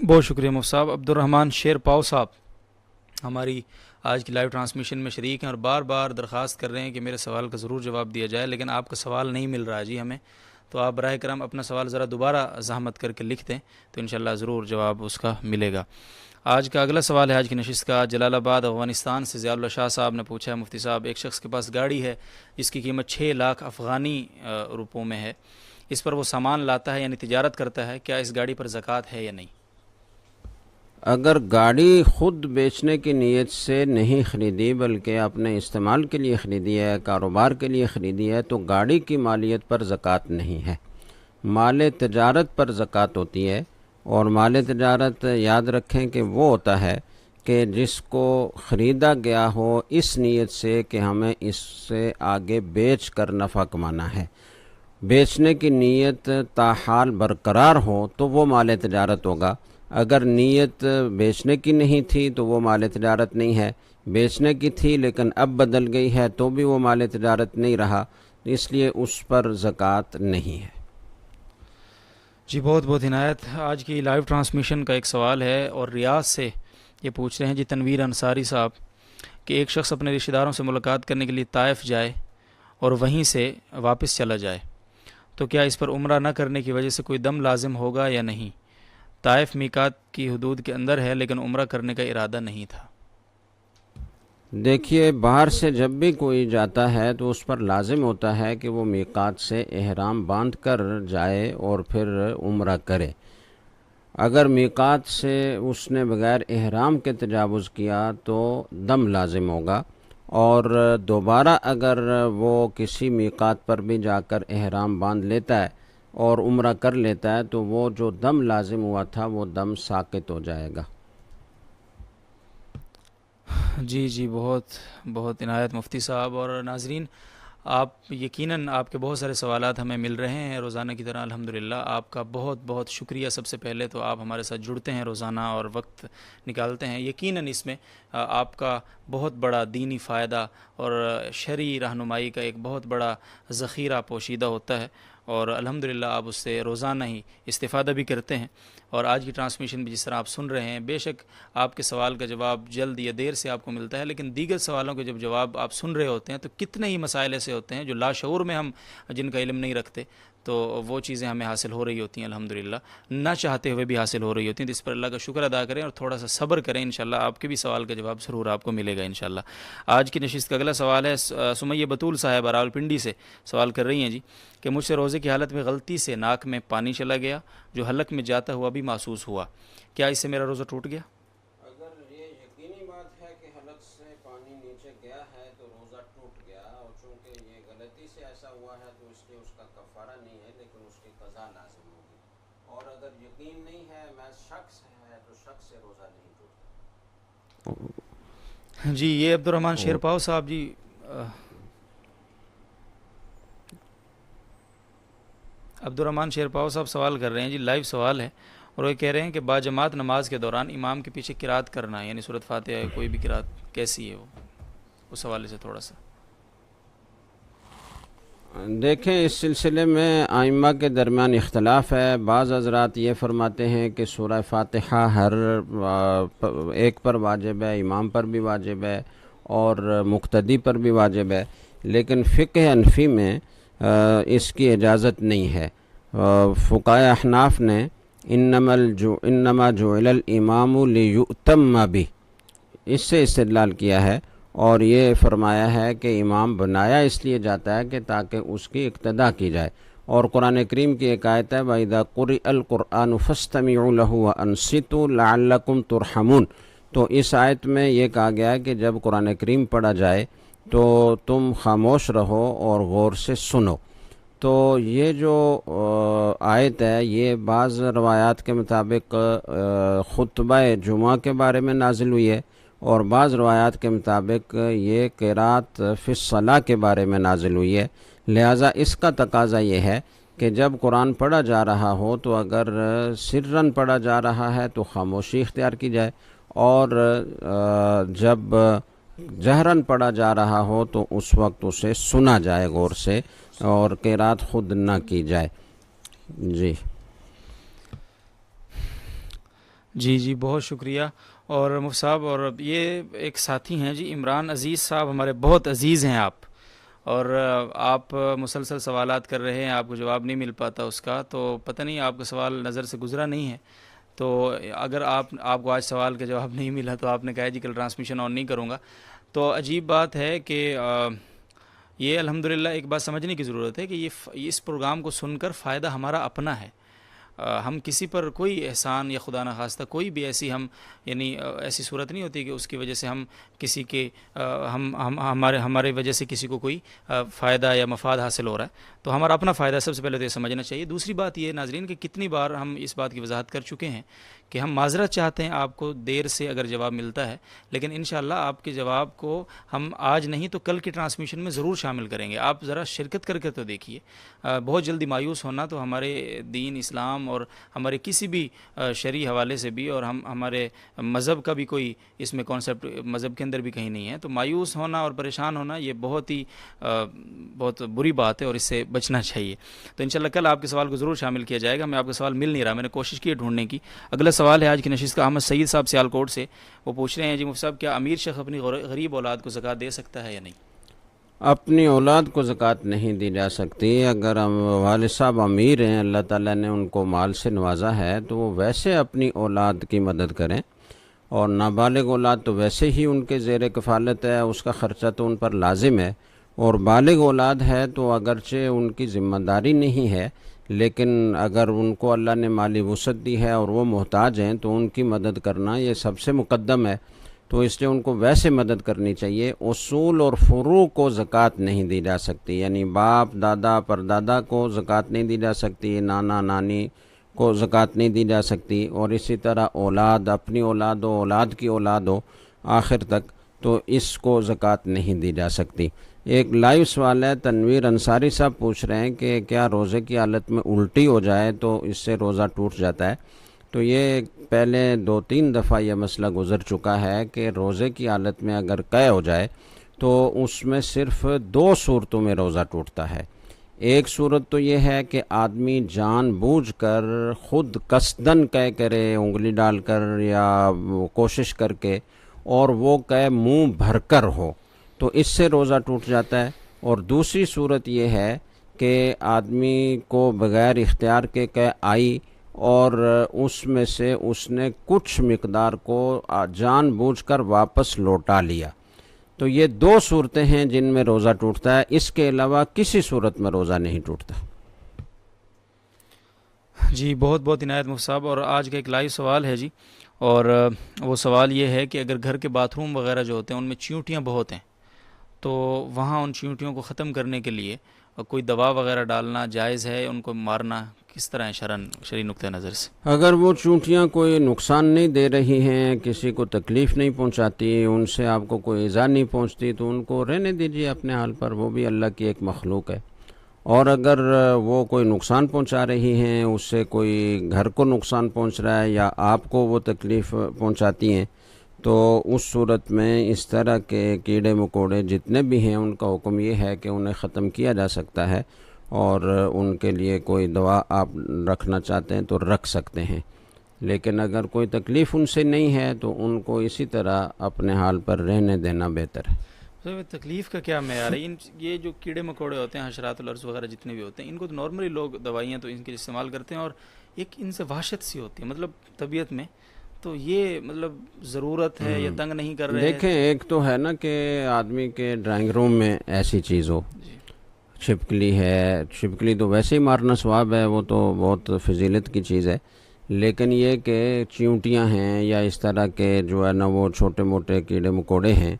بہت شکریہ مفتی صاحب۔ عبد الرحمن شیر پاؤ صاحب ہماری آج کی لائیو ٹرانسمیشن میں شریک ہیں اور بار بار درخواست کر رہے ہیں کہ میرے سوال کا ضرور جواب دیا جائے، لیکن آپ کا سوال نہیں مل رہا ہے جی ہمیں، تو آپ براہ کرم اپنا سوال ذرا دوبارہ زحمت کر کے لکھ دیں تو انشاءاللہ ضرور جواب اس کا ملے گا۔ آج کا اگلا سوال ہے آج کی نشست کا، جلال آباد افغانستان سے ضیاء اللہ شاہ صاحب نے پوچھا ہے، مفتی صاحب ایک شخص کے پاس گاڑی ہے جس کی قیمت 6 لاکھ افغانی روپوں میں ہے، اس پر وہ سامان لاتا ہے یعنی تجارت کرتا ہے، کیا اس گاڑی پر زکوٰۃ ہے یا نہیں؟ اگر گاڑی خود بیچنے کی نیت سے نہیں خریدی بلکہ اپنے استعمال کے لیے خریدی ہے، کاروبار کے لیے خریدی ہے، تو گاڑی کی مالیت پر زکوٰۃ نہیں ہے۔ مال تجارت پر زکوٰۃ ہوتی ہے، اور مال تجارت یاد رکھیں کہ وہ ہوتا ہے کہ جس کو خریدا گیا ہو اس نیت سے کہ ہمیں اس سے آگے بیچ کر نفع کمانا ہے، بیچنے کی نیت تاحال برقرار ہو تو وہ مال تجارت ہوگا۔ اگر نیت بیچنے کی نہیں تھی تو وہ مال تجارت نہیں ہے، بیچنے کی تھی لیکن اب بدل گئی ہے تو بھی وہ مال تجارت نہیں رہا، اس لیے اس پر زکوٰۃ نہیں ہے۔ جی بہت بہت عنایت۔ آج کی لائیو ٹرانسمیشن کا ایک سوال ہے اور ریاض سے یہ پوچھ رہے ہیں جی تنویر انصاری صاحب کہ ایک شخص اپنے رشتہ داروں سے ملاقات کرنے کے لیے طائف جائے اور وہیں سے واپس چلا جائے تو کیا اس پر عمرہ نہ کرنے کی وجہ سے کوئی دم لازم ہوگا یا نہیں؟ طائف میقات کی حدود کے اندر ہے لیکن عمرہ کرنے کا ارادہ نہیں تھا۔ دیکھیے باہر سے جب بھی کوئی جاتا ہے تو اس پر لازم ہوتا ہے کہ وہ میقات سے احرام باندھ کر جائے اور پھر عمرہ کرے۔ اگر میقات سے اس نے بغیر احرام کے تجاوز کیا تو دم لازم ہوگا، اور دوبارہ اگر وہ کسی میقات پر بھی جا کر احرام باندھ لیتا ہے اور عمرہ کر لیتا ہے تو وہ جو دم لازم ہوا تھا وہ دم ساقط ہو جائے گا۔ جی بہت بہت عنایت مفتی صاحب۔ اور ناظرین آپ یقیناً آپ کے بہت سارے سوالات ہمیں مل رہے ہیں روزانہ کی طرح، الحمدللہ آپ کا بہت بہت شکریہ۔ سب سے پہلے تو آپ ہمارے ساتھ جڑتے ہیں روزانہ اور وقت نکالتے ہیں، یقیناً اس میں آپ کا بہت بڑا دینی فائدہ اور شرعی رہنمائی کا ایک بہت بڑا ذخیرہ پوشیدہ ہوتا ہے، اور الحمدللہ آپ اس سے روزانہ ہی استفادہ بھی کرتے ہیں۔ اور آج کی ٹرانسمیشن بھی جس طرح آپ سن رہے ہیں، بے شک آپ کے سوال کا جواب جلد یا دیر سے آپ کو ملتا ہے، لیکن دیگر سوالوں کے جب جواب آپ سن رہے ہوتے ہیں تو کتنے ہی مسائل ایسے ہوتے ہیں جو لاشعور میں ہم جن کا علم نہیں رکھتے، تو وہ چیزیں ہمیں حاصل ہو رہی ہوتی ہیں الحمدللہ، نہ چاہتے ہوئے بھی حاصل ہو رہی ہوتی ہیں، تو اس پر اللہ کا شکر ادا کریں اور تھوڑا سا صبر کریں، انشاءاللہ آپ کے بھی سوال کا جواب ضرور آپ کو ملے گا انشاءاللہ۔ آج کی نشست کا اگلا سوال ہے سمیہ بطول صاحب راولپنڈی سے سوال کر رہی ہیں جی کہ مجھ سے روزے کی حالت میں غلطی سے ناک میں پانی چلا گیا جو حلق میں جاتا ہوا بھی محسوس ہوا، کیا اس سے میرا روزہ ٹوٹ گیا؟ اگر یہ یقینی بات ہے کہ حلق سے پانی نیچے گیا ہے تو روزہ ٹوٹ گیا، اور چونکہ یہ غلطی سے ایسا ہوا ہے تو اس لیے اس کا کفارہ نہیں ہے لیکن اس کی قضا لازم ہوگی، اور اگر یقین نہیں ہے محض شک سے ہے تو شک سے روزہ نہیں ٹوٹتا۔ جی یہ عبد الرحمن شیرپاؤ صاحب جی عبد الرحمن شیرپاؤ صاحب سوال کر رہے ہیں جی، لائیو سوال ہے، اور وہ کہہ رہے ہیں کہ باجماعت نماز کے دوران امام کے پیچھے قرات کرنا ہے، یعنی سورۃ فاتحہ کوئی بھی قرات کیسی ہے وہ، اس حوالے سے تھوڑا سا دیکھیں اس سلسلے میں ائمہ کے درمیان اختلاف ہے۔ بعض حضرات یہ فرماتے ہیں کہ سورہ فاتحہ ہر ایک پر واجب ہے، امام پر بھی واجب ہے اور مقتدی پر بھی واجب ہے، لیکن فقہ حنفی میں اس کی اجازت نہیں ہے۔ فقہاء احناف نے انما جعل الامام لیؤتم بہ، اس سے استدلال کیا ہے، اور یہ فرمایا ہے کہ امام بنایا اس لیے جاتا ہے کہ تاکہ اس کی اقتداء کی جائے، اور قرآن کریم کی ایک آیت ہے وَإِذَا قُرِئَ الْقُرْآنُ فَاسْتَمِعُوا لَهُ وَأَنصِتُوا لَعَلَّكُمْ تُرْحَمُونَ، تو اس آیت میں یہ کہا گیا ہے کہ جب قرآن کریم پڑھا جائے تو تم خاموش رہو اور غور سے سنو۔ تو یہ جو آیت ہے یہ بعض روایات کے مطابق خطبہ جمعہ کے بارے میں نازل ہوئی ہے، اور بعض روایات کے مطابق یہ قرات فی الصلاۃ کے بارے میں نازل ہوئی ہے۔ لہٰذا اس کا تقاضا یہ ہے کہ جب قرآن پڑھا جا رہا ہو تو اگر سرن پڑھا جا رہا ہے تو خاموشی اختیار کی جائے، اور جب جہرن پڑھا جا رہا ہو تو اس وقت اسے سنا جائے غور سے، اور قرات خود نہ کی جائے۔ جی بہت شکریہ۔ اور مفتی صاحب، اور یہ ایک ساتھی ہیں جی عمران عزیز صاحب، ہمارے بہت عزیز ہیں آپ، اور آپ مسلسل سوالات کر رہے ہیں، آپ کو جواب نہیں مل پاتا اس کا، تو پتہ نہیں آپ کا سوال نظر سے گزرا نہیں ہے، تو اگر آپ کو آج سوال کا جواب نہیں ملا تو آپ نے کہا جی کل ٹرانسمیشن آن نہیں کروں گا، تو عجیب بات ہے کہ یہ الحمدللہ ایک بات سمجھنے کی ضرورت ہے کہ یہ اس پروگرام کو سن کر فائدہ ہمارا اپنا ہے، ہم کسی پر کوئی احسان یا خدا نخواستہ کوئی بھی ایسی یعنی ایسی صورت نہیں ہوتی کہ اس کی وجہ سے ہم کسی کے ہمارے وجہ سے کسی کو کوئی فائدہ یا مفاد حاصل ہو رہا ہے، تو ہمارا اپنا فائدہ سب سے پہلے تو یہ سمجھنا چاہیے۔ دوسری بات یہ ناظرین کہ کتنی بار ہم اس بات کی وضاحت کر چکے ہیں کہ ہم معذرت چاہتے ہیں آپ کو دیر سے اگر جواب ملتا ہے، لیکن انشاءاللہ آپ کے جواب کو ہم آج نہیں تو کل کی ٹرانسمیشن میں ضرور شامل کریں گے۔ آپ ذرا شرکت کر کے تو دیکھیے، بہت جلدی مایوس ہونا تو ہمارے دین اسلام اور ہمارے کسی بھی شرعی حوالے سے بھی، اور ہمارے مذہب کا بھی کوئی اس میں کانسیپٹ مذہب کے اندر بھی کہیں نہیں ہے، تو مایوس ہونا اور پریشان ہونا یہ بہت بری بات ہے اور اس سے بچنا چاہیے۔ تو انشاءاللہ کل آپ کے سوال کو ضرور شامل کیا جائے گا۔ میں آپ کا سوال مل نہیں رہا، میں نے کوشش کی ہے ڈھونڈنے کی۔ اگلا سوال ہے آج کی نشست کا احمد سعید صاحب سیالکوٹ سے، وہ پوچھ رہے ہیں جی مفتی صاحب کیا امیر شخص اپنی غریب اولاد کو زکوٰۃ دے سکتا ہے یا نہیں؟ اپنی اولاد کو زکوٰۃ نہیں دی جا سکتی۔ اگر والد صاحب امیر ہیں، اللہ تعالیٰ نے ان کو مال سے نوازا ہے، تو وہ ویسے اپنی اولاد کی مدد کریں، اور نابالغ اولاد تو ویسے ہی ان کے زیر کفالت ہے، اس کا خرچہ تو ان پر لازم ہے، اور بالغ اولاد ہے تو اگرچہ ان کی ذمہ داری نہیں ہے، لیکن اگر ان کو اللہ نے مالی وسعت دی ہے اور وہ محتاج ہیں تو ان کی مدد کرنا یہ سب سے مقدم ہے، تو اس لیے ان کو ویسے مدد کرنی چاہیے۔ اصول اور فروع کو زکوٰۃ نہیں دی جا سکتی، یعنی باپ دادا پردادا کو زکوٰۃ نہیں دی جا سکتی، نانا نانی کو زکوٰۃ نہیں دی جا سکتی، اور اسی طرح اولاد، اپنی اولاد ہو، اولاد کی اولاد ہو آخر تک، تو اس کو زکوٰۃ نہیں دی جا سکتی۔ ایک لائیو سوال ہے، تنویر انصاری صاحب پوچھ رہے ہیں کہ کیا روزے کی حالت میں الٹی ہو جائے تو اس سے روزہ ٹوٹ جاتا ہے؟ تو یہ پہلے 2-3 دفعہ یہ مسئلہ گزر چکا ہے کہ روزے کی حالت میں اگر قے ہو جائے تو اس میں صرف 2 صورتوں میں روزہ ٹوٹتا ہے۔ ایک صورت تو یہ ہے کہ آدمی جان بوجھ کر خود قصدن قے کرے، انگلی ڈال کر یا کوشش کر کے، اور وہ قے منہ بھر کر ہو، تو اس سے روزہ ٹوٹ جاتا ہے۔ اور دوسری صورت یہ ہے کہ آدمی کو بغیر اختیار کے کہ آئی اور اس میں سے اس نے کچھ مقدار کو جان بوجھ کر واپس لوٹا لیا، تو یہ دو صورتیں ہیں جن میں روزہ ٹوٹتا ہے، اس کے علاوہ کسی صورت میں روزہ نہیں ٹوٹتا۔ جی بہت بہت عنایت مفتی صاحب۔ اور آج کا ایک لائیو سوال ہے جی، اور وہ سوال یہ ہے کہ اگر گھر کے باتھ روم وغیرہ جو ہوتے ہیں ان میں چیونٹیاں بہت ہیں، تو وہاں ان چیونٹیوں کو ختم کرنے کے لیے کوئی دوا وغیرہ ڈالنا جائز ہے؟ ان کو مارنا کس طرح ہے شرعی نقطہ نظر سے؟ اگر وہ چونٹیاں کوئی نقصان نہیں دے رہی ہیں، کسی کو تکلیف نہیں پہنچاتی، ان سے آپ کو کوئی ایذا نہیں پہنچتی، تو ان کو رہنے دیجیے اپنے حال پر، وہ بھی اللہ کی ایک مخلوق ہے۔ اور اگر وہ کوئی نقصان پہنچا رہی ہیں، اس سے کوئی گھر کو نقصان پہنچ رہا ہے یا آپ کو وہ تکلیف پہنچاتی ہیں، تو اس صورت میں اس طرح کے کیڑے مکوڑے جتنے بھی ہیں ان کا حکم یہ ہے کہ انہیں ختم کیا جا سکتا ہے، اور ان کے لیے کوئی دوا آپ رکھنا چاہتے ہیں تو رکھ سکتے ہیں، لیکن اگر کوئی تکلیف ان سے نہیں ہے تو ان کو اسی طرح اپنے حال پر رہنے دینا بہتر ہے۔ تکلیف کا کیا معیار ہے؟ یہ جو کیڑے مکوڑے ہوتے ہیں، حشرات الارض وغیرہ جتنے بھی ہوتے ہیں، ان کو تو نارملی لوگ دوائیاں تو ان کے استعمال کرتے ہیں، اور ایک ان سے وحشت سی ہوتی ہے مطلب طبیعت میں، تو یہ مطلب ضرورت ہے یا تنگ نہیں کر رہے ہیں؟ دیکھیں، ایک تو ہے نا کہ آدمی کے ڈرائنگ روم میں ایسی چیز ہو، چھپکلی ہے، چھپکلی تو ویسے ہی مارنا ثواب ہے، وہ تو بہت فضیلت کی چیز ہے، لیکن یہ کہ چیونٹیاں ہیں یا اس طرح کے جو ہے نا وہ چھوٹے موٹے کیڑے مکوڑے ہیں،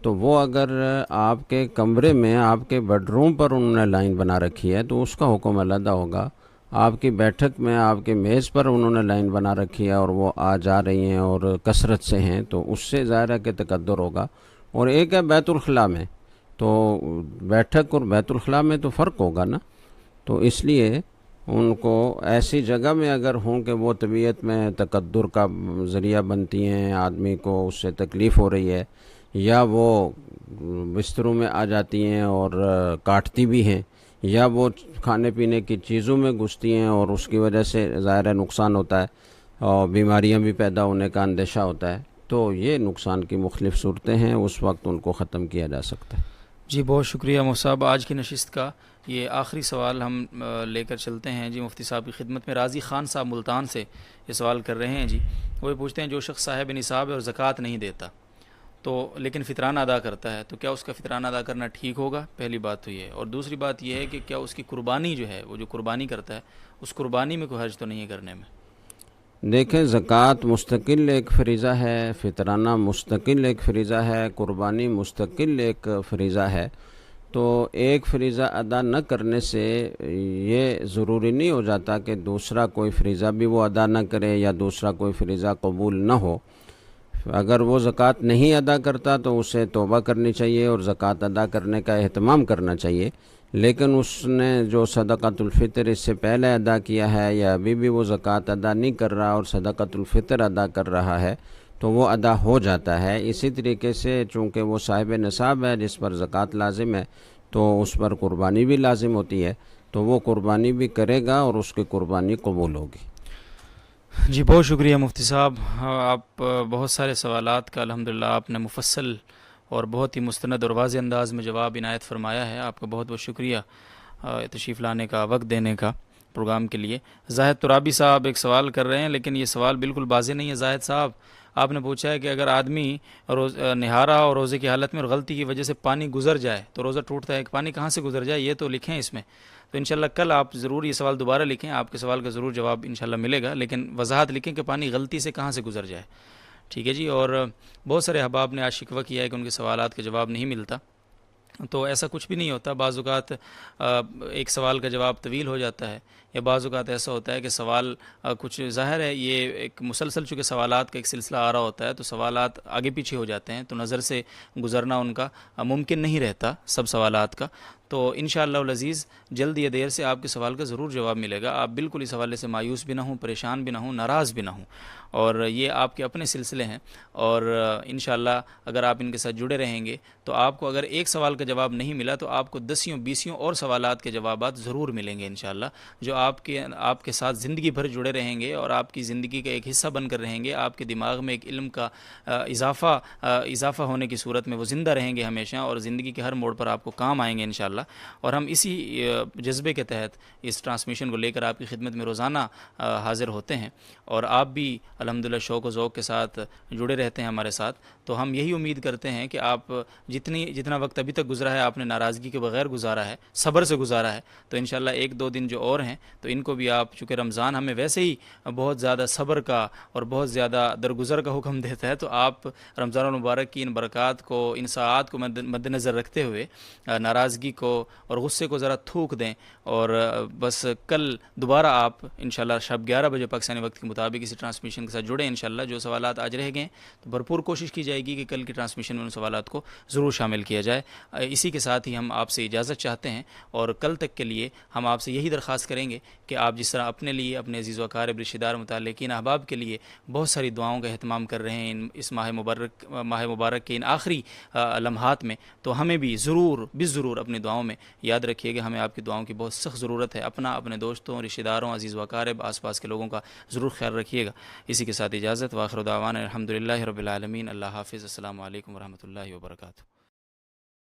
تو وہ اگر آپ کے کمرے میں، آپ کے بیڈ روم پر انہوں نے لائن بنا رکھی ہے تو اس کا حکم علیحدہ ہوگا۔ آپ کی بیٹھک میں، آپ کے میز پر انہوں نے لائن بنا رکھی ہے اور وہ آ جا رہی ہیں اور کثرت سے ہیں، تو اس سے ظاہر ہے کہ تقدر ہوگا۔ اور ایک ہے بیت الخلاء میں، تو بیٹھک اور بیت الخلاء میں تو فرق ہوگا نا، تو اس لیے ان کو ایسی جگہ میں اگر ہوں کہ وہ طبیعت میں تقدر کا ذریعہ بنتی ہیں، آدمی کو اس سے تکلیف ہو رہی ہے، یا وہ بستروں میں آ جاتی ہیں اور کاٹتی بھی ہیں، یا وہ کھانے پینے کی چیزوں میں گھستی ہیں اور اس کی وجہ سے ظاہر نقصان ہوتا ہے اور بیماریاں بھی پیدا ہونے کا اندیشہ ہوتا ہے، تو یہ نقصان کی مختلف صورتیں ہیں، اس وقت ان کو ختم کیا جا سکتا ہے۔ جی بہت شکریہ مفتی صاحب۔ آج کی نشست کا یہ آخری سوال ہم لے کر چلتے ہیں جی مفتی صاحب کی خدمت میں۔ راضی خان صاحب ملتان سے یہ سوال کر رہے ہیں جی، وہ یہ پوچھتے ہیں جو شخص صاحب نصاب ہے اور زکوٰۃ نہیں دیتا تو لیکن فطرانہ ادا کرتا ہے، تو کیا اس کا فطرانہ ادا کرنا ٹھیک ہوگا؟ پہلی بات تو یہ ہے، اور دوسری بات یہ ہے کہ کیا اس کی قربانی جو ہے، وہ جو قربانی کرتا ہے، اس قربانی میں کوئی حرج تو نہیں ہے کرنے میں؟ دیکھیں، زکوٰۃ مستقل ایک فریضہ ہے، فطرانہ مستقل ایک فریضہ ہے، قربانی مستقل ایک فریضہ ہے، تو ایک فریضہ ادا نہ کرنے سے یہ ضروری نہیں ہو جاتا کہ دوسرا کوئی فریضہ بھی وہ ادا نہ کرے یا دوسرا کوئی فریضہ قبول نہ ہو۔ اگر وہ زکوٰۃ نہیں ادا کرتا تو اسے توبہ کرنی چاہیے اور زکوٰۃ ادا کرنے کا اہتمام کرنا چاہیے، لیکن اس نے جو صدقۃ الفطر اس سے پہلے ادا کیا ہے یا ابھی بھی وہ زکوٰۃ ادا نہیں کر رہا اور صدقۃ الفطر ادا کر رہا ہے تو وہ ادا ہو جاتا ہے۔ اسی طریقے سے چونکہ وہ صاحب نصاب ہے جس پر زکوٰۃ لازم ہے، تو اس پر قربانی بھی لازم ہوتی ہے، تو وہ قربانی بھی کرے گا اور اس کی قربانی قبول ہوگی۔ جی بہت شکریہ مفتی صاحب، آپ بہت سارے سوالات کا الحمدللہ آپ نے مفصل اور بہت ہی مستند اور واضح انداز میں جواب عنایت فرمایا ہے۔ آپ کا بہت بہت شکریہ تشریف لانے کا، وقت دینے کا پروگرام کے لیے۔ زاہد ترابی صاحب ایک سوال کر رہے ہیں، لیکن یہ سوال بالکل واضح نہیں ہے۔ زاہد صاحب، آپ نے پوچھا ہے کہ اگر آدمی نہارا اور روزے کی حالت میں اور غلطی کی وجہ سے پانی گزر جائے تو روزہ ٹوٹتا ہے، کہ پانی کہاں سے گزر جائے یہ تو لکھیں اس میں، تو انشاءاللہ کل آپ ضرور یہ سوال دوبارہ لکھیں، آپ کے سوال کا ضرور جواب انشاءاللہ ملے گا، لیکن وضاحت لکھیں کہ پانی غلطی سے کہاں سے گزر جائے، ٹھیک ہے جی۔ اور بہت سارے احباب نے آج شکوہ کیا ہے کہ ان کے سوالات کا جواب نہیں ملتا، تو ایسا کچھ بھی نہیں ہوتا۔ بعض اوقات ایک سوال کا جواب طویل ہو جاتا ہے، یا بعض اوقات ایسا ہوتا ہے کہ سوال کچھ ظاہر ہے، یہ ایک مسلسل چونکہ سوالات کا ایک سلسلہ آ رہا ہوتا ہے تو سوالات آگے پیچھے ہو جاتے ہیں، تو نظر سے گزرنا ان کا ممکن نہیں رہتا سب سوالات کا، تو انشاءاللہ العزیز جلد یا دیر سے آپ کے سوال کا ضرور جواب ملے گا۔ آپ بالکل اس حوالے سے مایوس بھی نہ ہوں، پریشان بھی نہ ہوں، ناراض بھی نہ ہوں، اور یہ آپ کے اپنے سلسلے ہیں، اور انشاءاللہ اگر آپ ان کے ساتھ جڑے رہیں گے تو آپ کو اگر ایک سوال کا جواب نہیں ملا تو آپ کو 10 20 اور سوالات کے جوابات ضرور ملیں گے انشاءاللہ، جو آپ کے ساتھ زندگی بھر جڑے رہیں گے اور آپ کی زندگی کا ایک حصہ بن کر رہیں گے. آپ کے دماغ میں ایک علم کا اضافہ ہونے کی صورت میں وہ زندہ رہیں گے ہمیشہ, اور زندگی کے ہر موڑ پر آپ کو کام آئیں گے انشاءاللہ. اور ہم اسی جذبے کے تحت اس ٹرانسمیشن کو لے کر آپ کی خدمت میں روزانہ حاضر ہوتے ہیں, اور آپ بھی الحمدللہ شوق و ذوق کے ساتھ جڑے رہتے ہیں ہمارے ساتھ. تو ہم یہی امید کرتے ہیں کہ آپ جتنا وقت ابھی تک گزرا ہے آپ نے ناراضگی کے بغیر گزارا ہے, صبر سے گزارا ہے, تو انشاءاللہ ایک دو دن جو اور ہیں تو ان کو بھی آپ, چونکہ رمضان ہمیں ویسے ہی بہت زیادہ صبر کا اور بہت زیادہ درگزر کا حکم دیتا ہے, تو آپ رمضان المبارک کی ان برکات کو, ان ساعات کو مد نظر رکھتے ہوئے ناراضگی کو اور غصے کو ذرا تھوک دیں, اور بس کل دوبارہ آپ انشاءاللہ شب 11 بجے پاکستانی وقت کے مطابق اسی ٹرانسمیشن کے ساتھ جڑیں انشاءاللہ. جو سوالات آج رہ گئے تو بھرپور کوشش کی جائے گی کہ کل کی ٹرانسمیشن میں ان سوالات کو ضرور شامل کیا جائے. اسی کے ساتھ ہی ہم آپ سے اجازت چاہتے ہیں, اور کل تک کے لیے ہم آپ سے یہی درخواست کریں گے کہ آپ جس طرح اپنے لیے, اپنے عزیز و اقارب, رشتہ دار, متعلقین, احباب کے لیے بہت ساری دعاؤں کا اہتمام کر رہے ہیں اس ماہ مبارک کے ان آخری لمحات میں, تو ہمیں بھی ضرور اپنی دعاؤں میں یاد رکھیے گا. ہمیں آپ کی دعاؤں کی بہت سخت ضرورت ہے. اپنے دوستوں, رشتہ داروں, عزیز و اقارب, آس پاس کے لوگوں کا ضرور خیال رکھیے گا. اسی کے ساتھ اجازت, وآخر دعوانا الحمدللہ رب العالمین. اللہ حافظ. السلام علیکم ورحمۃ اللہ وبرکاتہ.